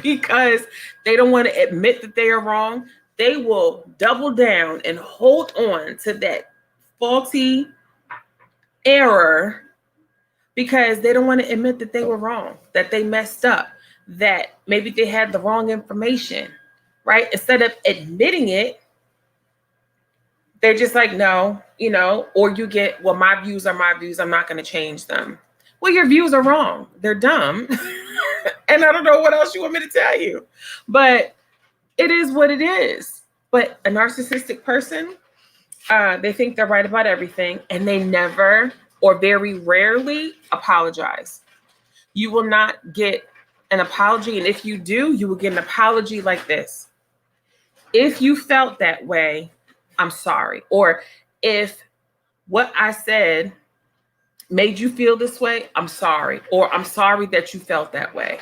because they don't want to admit that they are wrong, they will double down and hold on to that faulty error because they don't want to admit that they were wrong, that they messed up, that maybe they had the wrong information, right? Instead of admitting it, they're just like, no, or you get, well, my views are my views. I'm not going to change them. Well, your views are wrong. They're dumb. And I don't know what else you want me to tell you, but it is what it is. But a narcissistic person, they think they're right about everything, and they never or very rarely apologize. You will not get an apology. And if you do, you will get an apology like this. If you felt that way, I'm sorry. Or if what I said made you feel this way, I'm sorry. Or I'm sorry that you felt that way.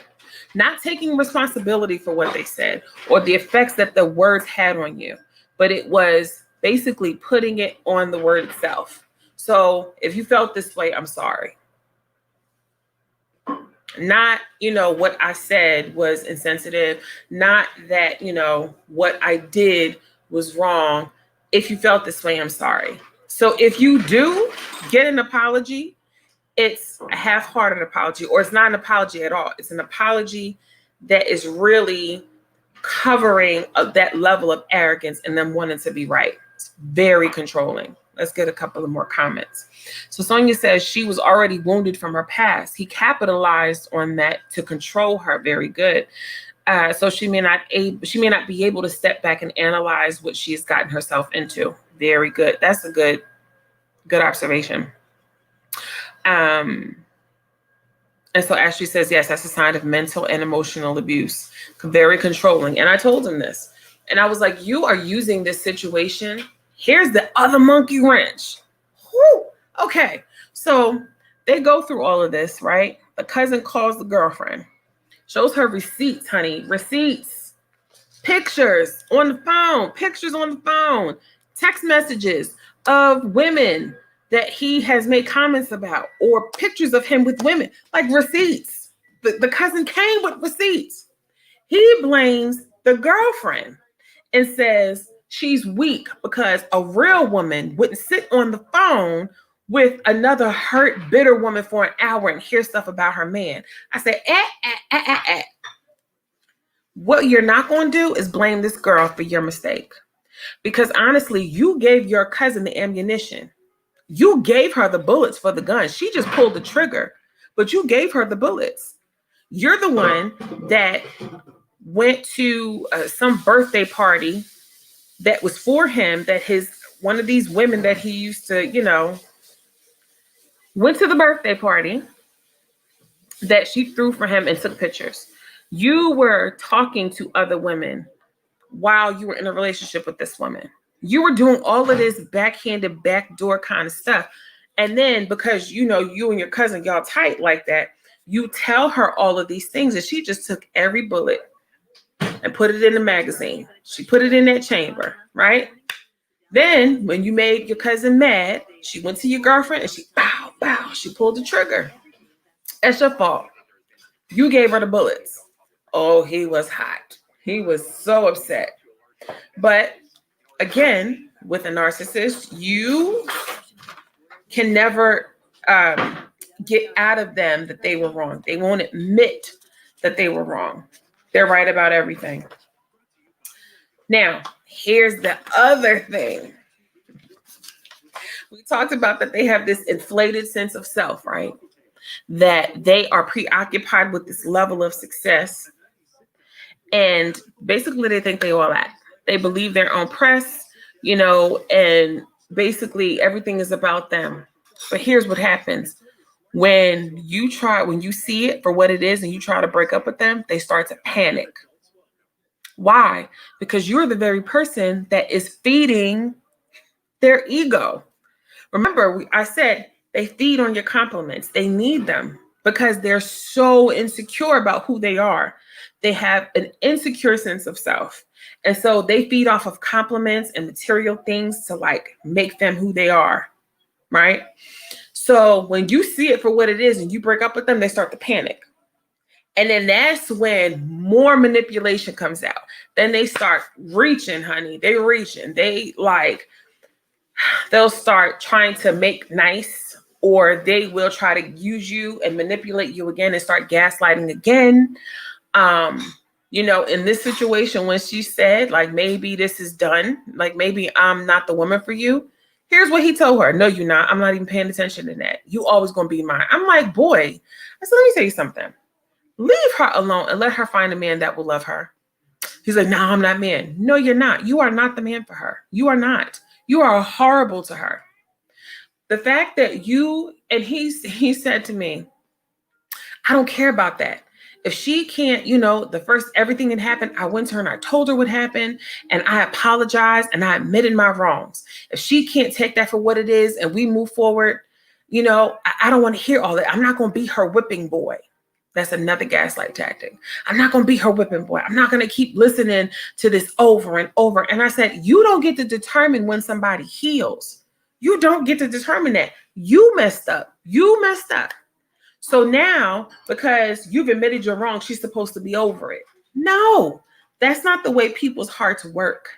Not taking responsibility for what they said or the effects that the words had on you, but it was basically putting it on the word itself. So if you felt this way, I'm sorry. Not, what I said was insensitive, not that, what I did was wrong. If you felt this way, I'm sorry. So if you do get an apology, it's a half-hearted apology, or it's not an apology at all. It's an apology that is really covering that level of arrogance and them wanting to be right. It's very controlling. Let's get a couple of more comments. So Sonia says she was already wounded from her past. He capitalized on that to control her. Very good. So she may not be able to step back and analyze what she has gotten herself into. Very good. That's a good observation. And so Ashley says, yes, that's a sign of mental and emotional abuse. Very controlling. And I told him this. And I was like, you are using this situation. Here's the other monkey wrench. Whew. Okay. So they go through all of this, right? The cousin calls the girlfriend, shows her receipts, honey, receipts, pictures on the phone, text messages of women that he has made comments about, or pictures of him with women, like receipts. The cousin came with receipts. He blames the girlfriend and says she's weak because a real woman wouldn't sit on the phone with another hurt, bitter woman for an hour and hear stuff about her man. I said, What you're not going to do is blame this girl for your mistake. Because honestly, you gave your cousin the ammunition. You gave her the bullets for the gun. She just pulled the trigger, but you gave her the bullets. You're the one that went to some birthday party that was for him, that one of these women that he used to, went to the birthday party that she threw for him and took pictures. You were talking to other women while you were in a relationship with this woman. You were doing all of this backhanded, backdoor kind of stuff. And then because, you and your cousin, y'all tight like that, you tell her all of these things, and she just took every bullet and put it in the magazine. She put it in that chamber, right? Then when you made your cousin mad, she went to your girlfriend and she she pulled the trigger. That's your fault. You gave her the bullets. Oh, he was hot. He was so upset. But again, with a narcissist, you can never get out of them that they were wrong. They won't admit that they were wrong. They're right about everything. Now, here's the other thing. We talked about that they have this inflated sense of self, right? That they are preoccupied with this level of success. And basically they think they all that. They believe their own press, and basically everything is about them. But here's what happens. When you see it for what it is and you try to break up with them, they start to panic. Why? Because you're the very person that is feeding Their ego. Remember, I said they feed on your compliments. They need them because they're so insecure about who they are. They have an insecure sense of self. And so they feed off of compliments and material things to like make them who they are, right? So when you see it for what it is and you break up with them, they start to panic. And then that's when more manipulation comes out. Then they start reaching, honey. They reaching. They'll start trying to make nice, or they will try to use you and manipulate you again and start gaslighting again. In this situation, when she said, like, maybe this is done, like, maybe I'm not the woman for you. Here's what he told her. No, you're not. I'm not even paying attention to that. You always going to be mine. I'm like, boy, I said, let me tell you something. Leave her alone and let her find a man that will love her. He's like, no, I'm not man. No, you're not. You are not the man for her. You are not. You are horrible to her. The fact that he said to me, I don't care about that. If she can't, everything that happened, I went to her and I told her what happened and I apologized and I admitted my wrongs. If she can't take that for what it is and we move forward, I don't want to hear all that. I'm not going to be her whipping boy. That's another gaslight tactic. I'm not going to be her whipping boy. I'm not going to keep listening to this over and over. And I said, you don't get to determine when somebody heals. You don't get to determine that. You messed up. You messed up. So now, because you've admitted you're wrong, she's supposed to be over it. No, that's not the way people's hearts work.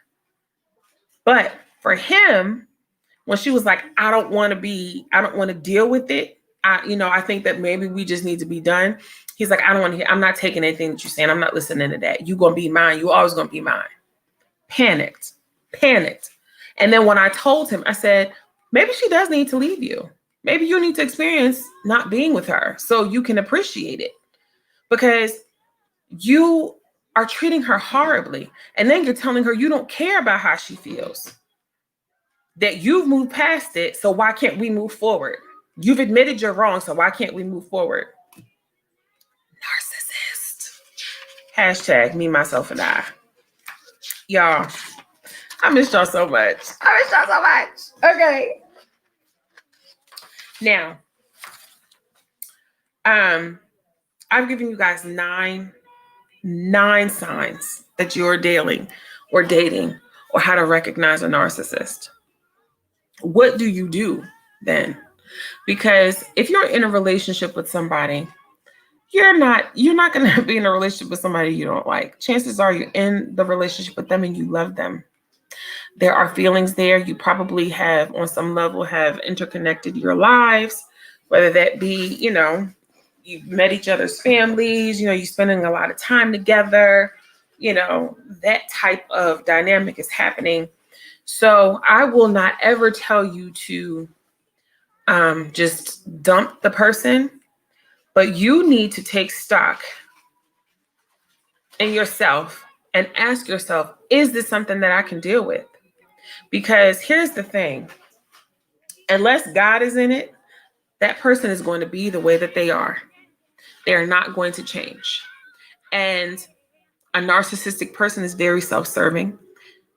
But for him, when she was like, I don't want to deal with it. I think that maybe we just need to be done. He's like, I don't want to hear, I'm not taking anything that you're saying. I'm not listening to that. You're going to be mine. You always going to be mine. Panicked. And then when I told him, I said, maybe she does need to leave you. Maybe you need to experience not being with her so you can appreciate it, because you are treating her horribly. And then you're telling her you don't care about how she feels, that you've moved past it. So why can't we move forward? You've admitted you're wrong. So why can't we move forward? Narcissist. Hashtag me, myself, and I. Y'all, I miss y'all so much. Okay. Now, I've given you guys nine signs that you're dating or how to recognize a narcissist. What do you do then? Because if you're in a relationship with somebody, you're not going to be in a relationship with somebody you don't like. Chances are you're in the relationship with them and you love them. There are feelings there. You probably have, on some level, have interconnected your lives, whether that be, you've met each other's families, you're spending a lot of time together, that type of dynamic is happening. So I will not ever tell you to just dump the person, but you need to take stock in yourself and ask yourself, is this something that I can deal with? Because here's the thing, unless God is in it, that person is going to be the way that they are. They're not going to change. And a narcissistic person is very self-serving,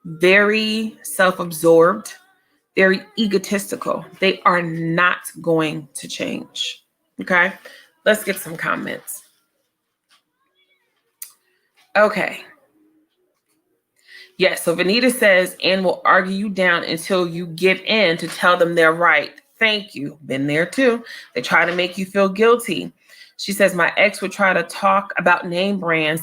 very self-absorbed, very egotistical. They are not going to change. Okay, let's get some comments. Okay. Yes, so Vanita says, and will argue you down until you give in to tell them they're right. Thank you. Been there too. They try to make you feel guilty. She says, my ex would try to talk about name brands.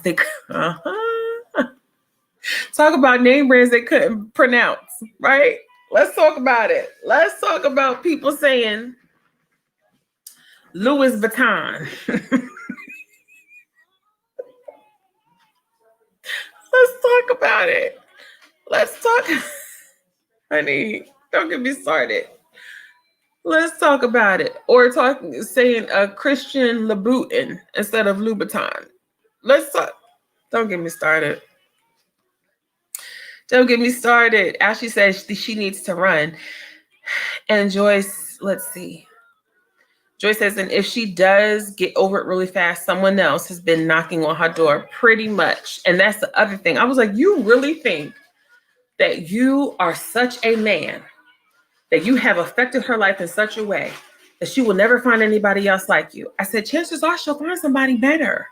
Talk about name brands they couldn't pronounce, right? Let's talk about it. Let's talk about people saying Louis Vuitton. Let's talk about it. Let's talk. Honey, don't get me started. Let's talk about it. Or saying a Christian Louboutin instead of Louboutin. Let's talk. Don't get me started. Don't get me started. Ashley says she needs to run. And Joyce, let's see. Joyce says, and if she does get over it really fast, someone else has been knocking on her door pretty much. And that's the other thing. I was like, you really think that you are such a man that you have affected her life in such a way that she will never find anybody else like you. I said, chances are she'll find somebody better.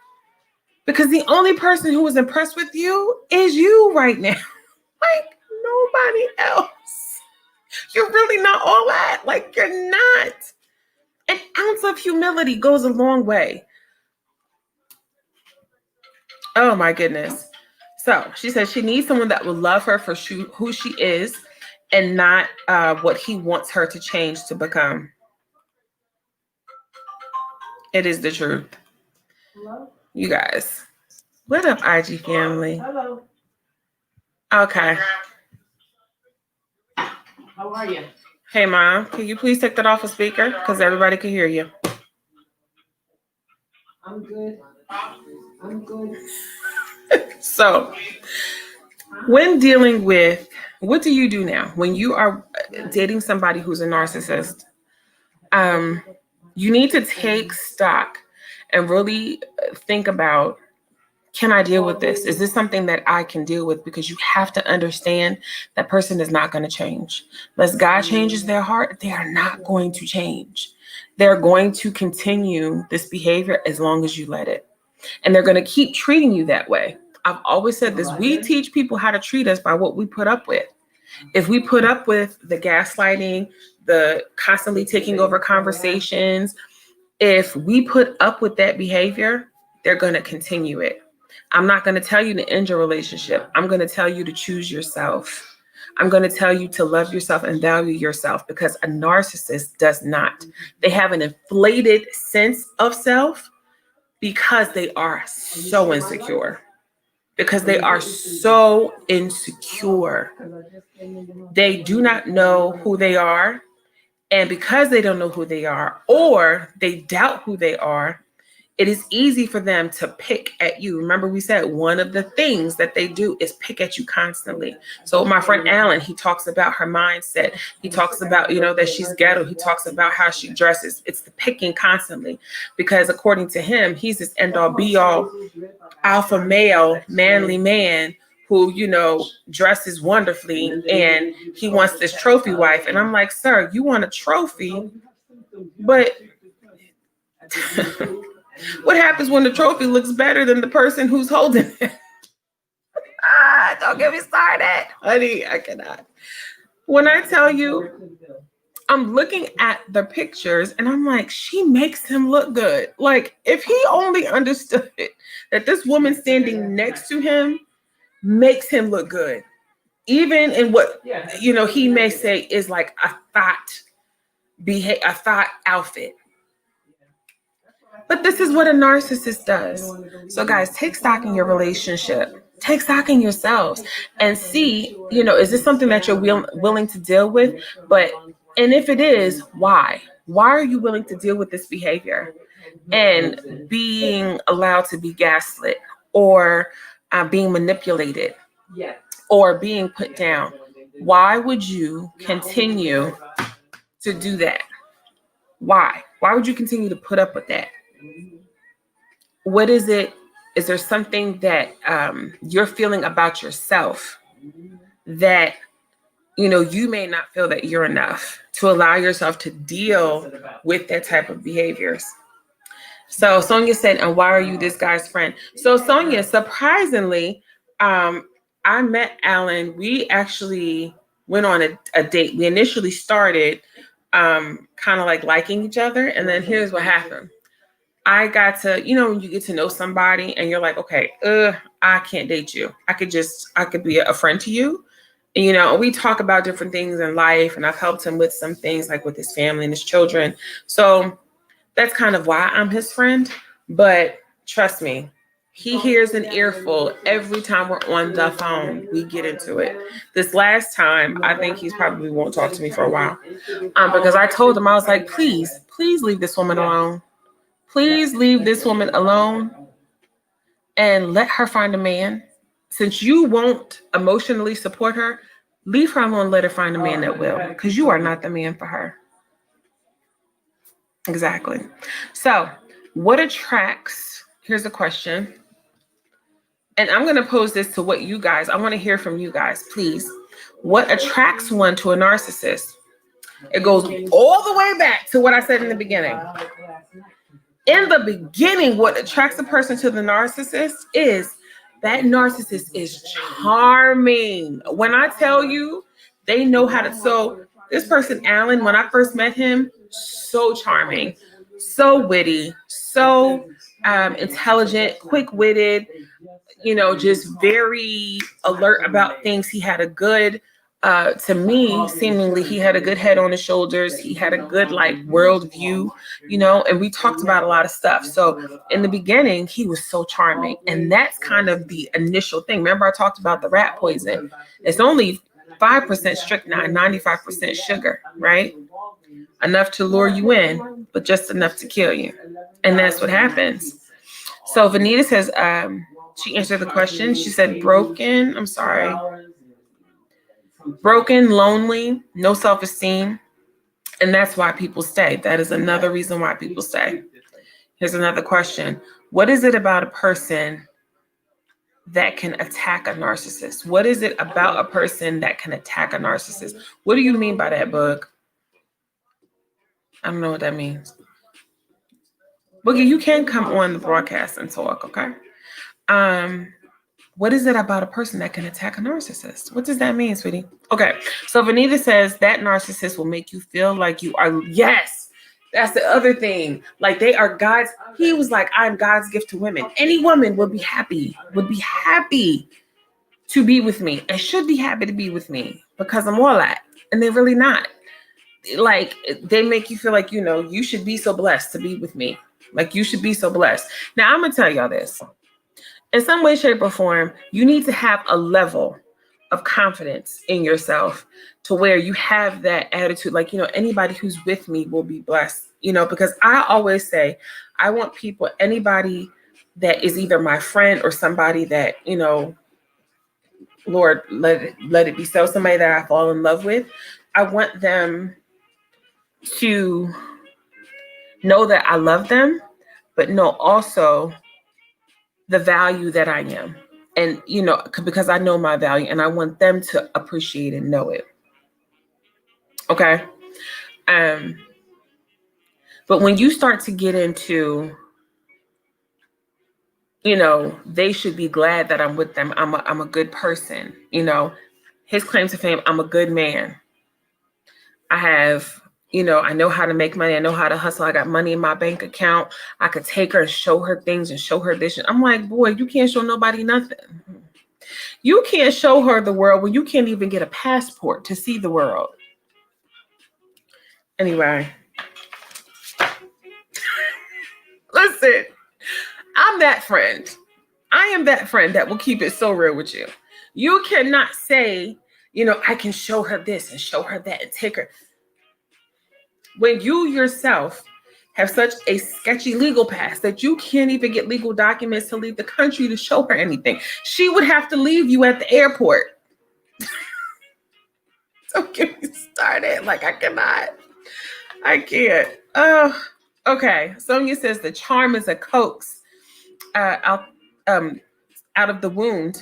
Because the only person who is impressed with you is you right now. Like nobody else. You're really not all that. Like you're not. An ounce of humility goes a long way. Oh my goodness. So she says she needs someone that will love her for who she is and not what he wants her to change to become. It is the truth. Hello? You guys. What up, IG family? Hello. Okay. How are you? Hey, Mom, can you please take that off a speaker? Because everybody can hear you. I'm good. I'm good. So, when dealing with, what do you do now? When you are dating somebody who's a narcissist, you need to take stock and really think about, can I deal with this? Is this something that I can deal with? Because you have to understand that person is not going to change. Unless God changes their heart, they are not going to change. They're going to continue this behavior as long as you let it. And they're going to keep treating you that way. I've always said this. We teach people how to treat us by what we put up with. If we put up with the gaslighting, the constantly taking over conversations, if we put up with that behavior, they're going to continue it. I'm not going to tell you to end your relationship. I'm going to tell you to choose yourself. I'm going to tell you to love yourself and value yourself, because a narcissist does not. They have an inflated sense of self because they are so insecure. Because they are so insecure. They do not know who they are. And because they don't know who they are, or they doubt who they are, it is easy for them to pick at you. Remember, we said one of the things that they do is pick at you constantly. So my friend Alan, he talks about her mindset. He talks about, that she's ghetto. He talks about how she dresses. It's the picking constantly, because according to him, he's this end all be all alpha male, manly man who, dresses wonderfully, and he wants this trophy wife. And I'm like, sir, you want a trophy, but what happens when the trophy looks better than the person who's holding it? Don't get me started. Honey, I cannot. When I tell you, I'm looking at the pictures and I'm like, she makes him look good. Like, if he only understood that this woman standing next to him makes him look good. Even in what, he may say is like a thought outfit. But this is what a narcissist does. So guys, take stock in your relationship. Take stock in yourselves and see, is this something that you're willing to deal with? And if it is, why? Why are you willing to deal with this behavior and being allowed to be gaslit, or being manipulated, or being put down? Why would you continue to do that? Why? Why would you continue to put up with that? What is it? Is there something that you're feeling about yourself that, you may not feel that you're enough to allow yourself to deal with that type of behaviors? So Sonia said, and why are you this guy's friend? So Sonia, surprisingly, I met Alan. We actually went on a date. We initially started kind of like liking each other. And then here's what happened. I got to, when you get to know somebody and you're like, okay, I can't date you. I could be a friend to you. And, we talk about different things in life, and I've helped him with some things, like with his family and his children. So that's kind of why I'm his friend. But trust me, he hears an earful every time we're on the phone. We get into it. This last time, I think he's probably won't talk to me for a while, because I told him, I was like, please leave this woman alone. Please leave this woman alone and let her find a man. Since you won't emotionally support her, leave her alone, let her find a man that will, because you are not the man for her. Exactly. So what attracts, here's a question. And I'm going to pose this to what I want to hear from you guys, please. What attracts one to a narcissist? It goes all the way back to what I said in the beginning. In the beginning, what attracts a person to the narcissist is that narcissist is charming. When I tell you, they know how to. So this person, Alan, when I first met him, so charming, so witty, so intelligent, quick-witted, just very alert about things. He had a good, to me, seemingly, he had a good head on his shoulders. He had a good, like, world view, and we talked about a lot of stuff. So in the beginning, he was so charming. And that's kind of the initial thing. Remember, I talked about the rat poison. It's only 5% strychnine, 95% sugar, right? Enough to lure you in, but just enough to kill you. And that's what happens. So Vanita says, she answered the question. She said, broken, lonely, no self-esteem. And that's why people stay. That is another reason why people stay. Here's another question. What is it about a person that can attack a narcissist? What is it about a person that can attack a narcissist? What do you mean by that, Bug? I don't know what that means. Boogie, you can come on the broadcast and talk, okay? What is it about a person that can attack a narcissist? What does that mean, sweetie? Okay, so Vanita says that narcissist will make you feel like you are, yes, that's the other thing. Like they are God's, he was like, I'm God's gift to women. Any woman would be happy to be with me and should be happy to be with me because I'm all that. And they're really not. Like they make you feel like, you should be so blessed to be with me. Like you should be so blessed. Now I'm gonna tell y'all this. In some way, shape, or form, you need to have a level of confidence in yourself to where you have that attitude. Like, anybody who's with me will be blessed, because I always say, I want people, anybody that is either my friend or somebody that, Lord, let it be so, somebody that I fall in love with. I want them to know that I love them, but know also the value that I am. And, because I know my value and I want them to appreciate and know it. Okay. But when you start to get into, they should be glad that I'm with them. I'm a good person. His claim to fame, I'm a good man. I have, I know how to make money. I know how to hustle. I got money in my bank account. I could take her and show her things and show her this. I'm like, boy, you can't show nobody nothing. You can't show her the world when you can't even get a passport to see the world. Anyway, listen, I'm that friend. I am that friend that will keep it so real with you. You cannot say, I can show her this and show her that and take her. When you yourself have such a sketchy legal past that you can't even get legal documents to leave the country to show her anything, she would have to leave you at the airport. Don't get me started. Like, I can't. Okay. Sonia says the charm is a coax out of the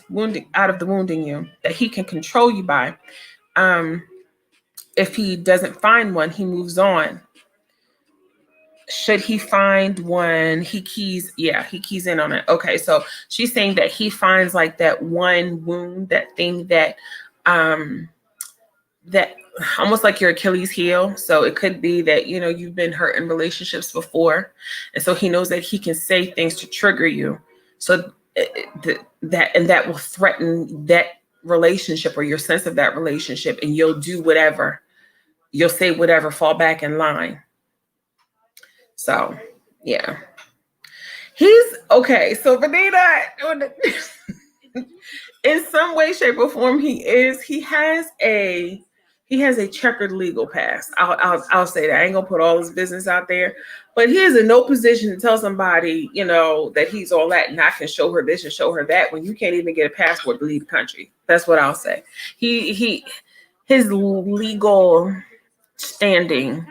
wounding you that he can control you by. If he doesn't find one, he moves on. Should he find one, he keys in on it. Okay, so she's saying that he finds like that one wound, that thing that that almost like your Achilles heel. So it could be that, you've been hurt in relationships before. And so he knows that he can say things to trigger you. So that will threaten that relationship or your sense of that relationship. And you'll do whatever. You'll say whatever, fall back in line. So, yeah. He's okay. So Vanita, in some way, shape, or form, he has a checkered legal past. I'll say that. I ain't gonna put all his business out there, but he is in no position to tell somebody, that he's all that and I can show her this and show her that when you can't even get a passport to leave the country. That's what I'll say. His legal standing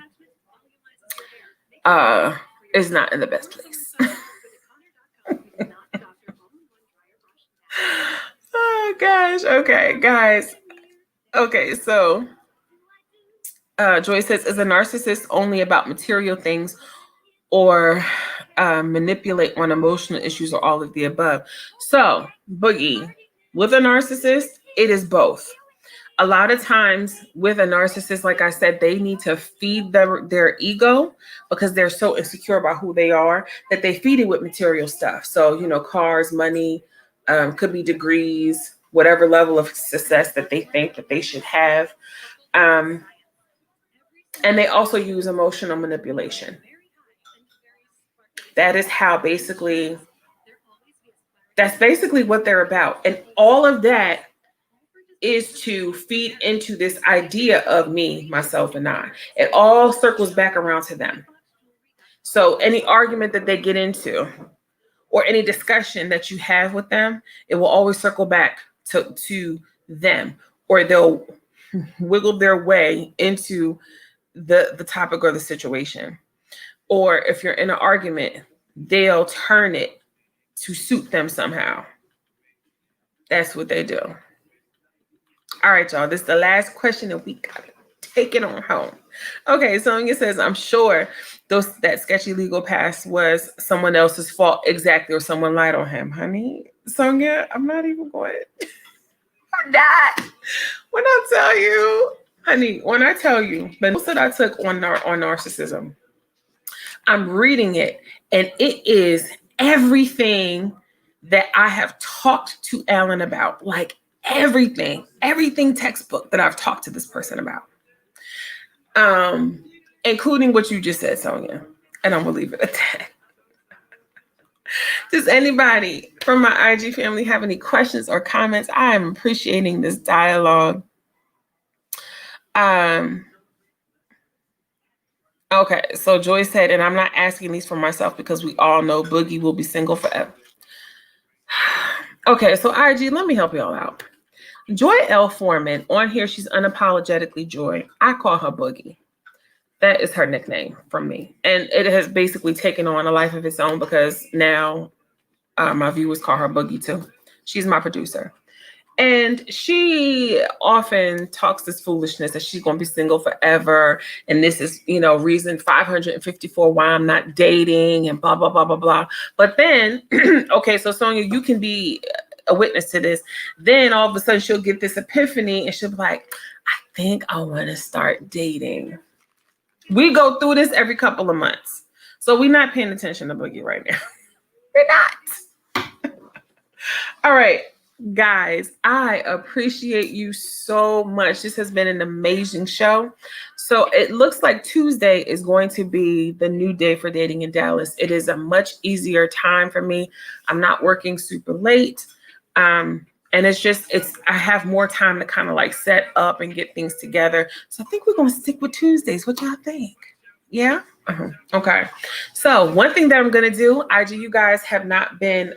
is not in the best place. Oh gosh. Okay, guys. Okay, so Joy says, is a narcissist only about material things or manipulate on emotional issues or all of the above? So, Boogie, with a narcissist, it is both. A lot of times with a narcissist, like I said, they need to feed their ego because they're so insecure about who they are that they feed it with material stuff. So, cars, money, could be degrees, whatever level of success that they think that they should have. Um, and they also use emotional manipulation. That is how that's basically what they're about. And all of that is to feed into this idea of me, myself, and I. It all circles back around to them. So any argument that they get into or any discussion that you have with them, it will always circle back to them, or they'll wiggle their way into the topic or the situation. Or if you're in an argument, they'll turn it to suit them somehow. That's what they do. All right, y'all. This is the last question that we got to take it on home. Okay, Sonia says, I'm sure that sketchy legal past was someone else's fault exactly, or someone lied on him. Honey, Sonia, I'm not even going. I'm not. When I tell you, honey, when I tell you the notes that I took on narcissism, I'm reading it, and it is everything that I have talked to Alan about, like everything textbook that I've talked to this person about, including what you just said, Sonia, and I'm gonna leave it at that. Does anybody from my IG family have any questions or comments? I am appreciating this dialogue. Okay, so Joy said, and I'm not asking these for myself because we all know Boogie will be single forever. Okay, so IG, let me help y'all out. Joy L. Foreman, on here, she's unapologetically Joy. I call her Boogie. That is her nickname from me. And it has basically taken on a life of its own because now my viewers call her Boogie too. She's my producer. And she often talks this foolishness that she's going to be single forever. And this is, reason 554 why I'm not dating and blah, blah, blah, blah, blah. But then, okay, so Sonia, you can be a witness to this. Then all of a sudden she'll get this epiphany and she'll be like, I think I want to start dating. We go through this every couple of months. So we're not paying attention to Boogie right now. We're not. All right. Guys, I appreciate you so much. This has been an amazing show. So it looks like Tuesday is going to be the new day for dating in Dallas. It is a much easier time for me. I'm not working super late. And I have more time to kind of like set up and get things together. So I think we're going to stick with Tuesdays. What y'all think? Yeah? Okay. So one thing that I'm going to do, IG, you guys have not been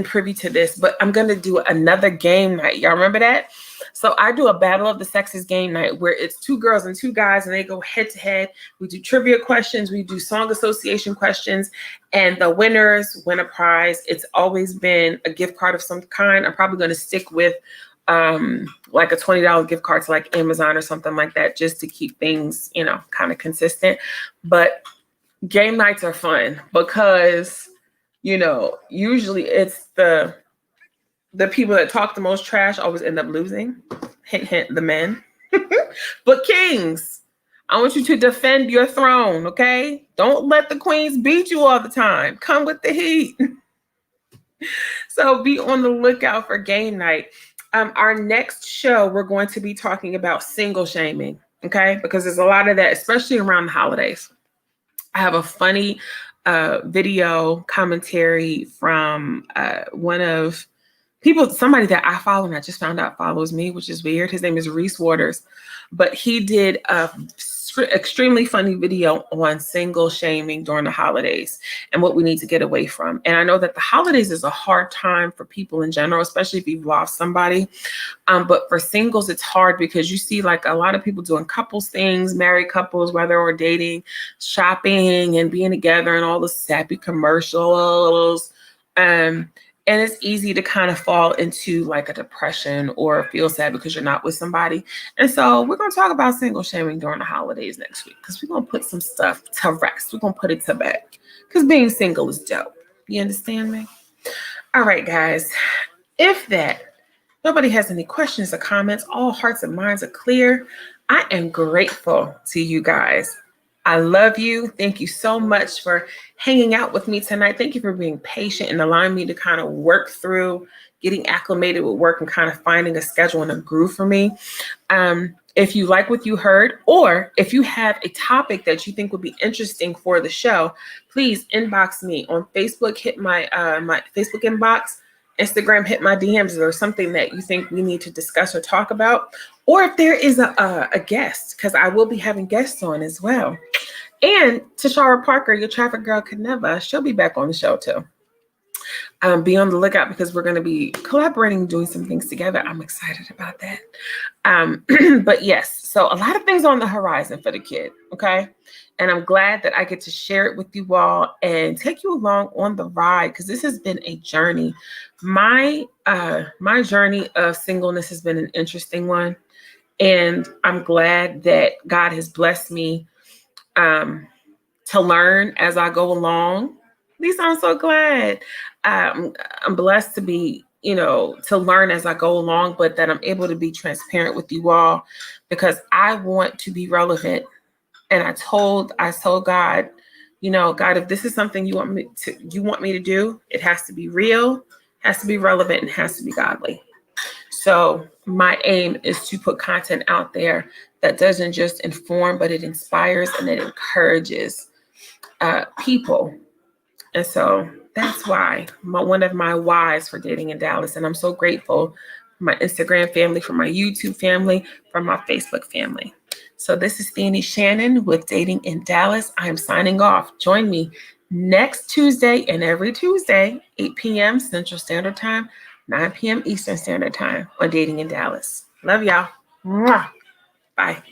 privy to this, but I'm going to do another game night. Y'all remember that? So I do a Battle of the Sexes game night where it's 2 girls and 2 guys and they go head to head. We do trivia questions. We do song association questions, and the winners win a prize. It's always been a gift card of some kind. I'm probably going to stick with like a $20 gift card to like Amazon or something like that, just to keep things, kind of consistent. But game nights are fun because usually it's the people that talk the most trash always end up losing. Hint, hint, the men. But kings, I want you to defend your throne, okay? Don't let the queens beat you all the time. Come with the heat. So be on the lookout for game night. Our next show, we're going to be talking about single shaming, okay? Because there's a lot of that, especially around the holidays. I have a funny video commentary from somebody that I follow, and I just found out follows me, which is weird. His name is Reese Waters, but he did a extremely funny video on single shaming during the holidays and what we need to get away from. And I know that the holidays is a hard time for people in general, especially if you've lost somebody. But for singles, it's hard because you see like a lot of people doing couples things, married couples, whether or dating, shopping and being together and all the sappy commercials. And it's easy to kind of fall into like a depression or feel sad because you're not with somebody. And so we're going to talk about single shaming during the holidays next week, because we're going to put some stuff to rest. We're going to put it to bed, because being single is dope. You understand me? All right, guys. If nobody has any questions or comments, all hearts and minds are clear, I am grateful to you guys. I love you. Thank you so much for hanging out with me tonight. Thank you for being patient and allowing me to kind of work through getting acclimated with work and kind of finding a schedule and a groove for me. If you like what you heard, or if you have a topic that you think would be interesting for the show, please inbox me on Facebook. Hit my my Facebook inbox. Instagram, hit my DMs, or something that you think we need to discuss or talk about. Or if there is a guest, because I will be having guests on as well. And Tashara Parker, your traffic girl could never, she'll be back on the show too. Be on the lookout, because we're going to be collaborating, doing some things together. I'm excited about that. But yes, so a lot of things on the horizon for the kid. Okay. And I'm glad that I get to share it with you all and take you along on the ride, because this has been a journey. My journey of singleness has been an interesting one. And I'm glad that God has blessed me to learn as I go along. Lisa, I'm so glad. I'm blessed to be, to learn as I go along, but that I'm able to be transparent with you all, because I want to be relevant. And I told God, God, if this is something you want me to do, it has to be real, has to be relevant, and has to be godly. So my aim is to put content out there that doesn't just inform, but it inspires and it encourages people. And so that's why one of my whys for dating in Dallas. And I'm so grateful for my Instagram family, for my YouTube family, for my Facebook family. So this is Fanny Shannon with Dating in Dallas. I am signing off. Join me next Tuesday and every Tuesday, 8 p.m. Central Standard Time, 9 p.m. Eastern Standard Time on Dating in Dallas. Love y'all. Mwah. Bye.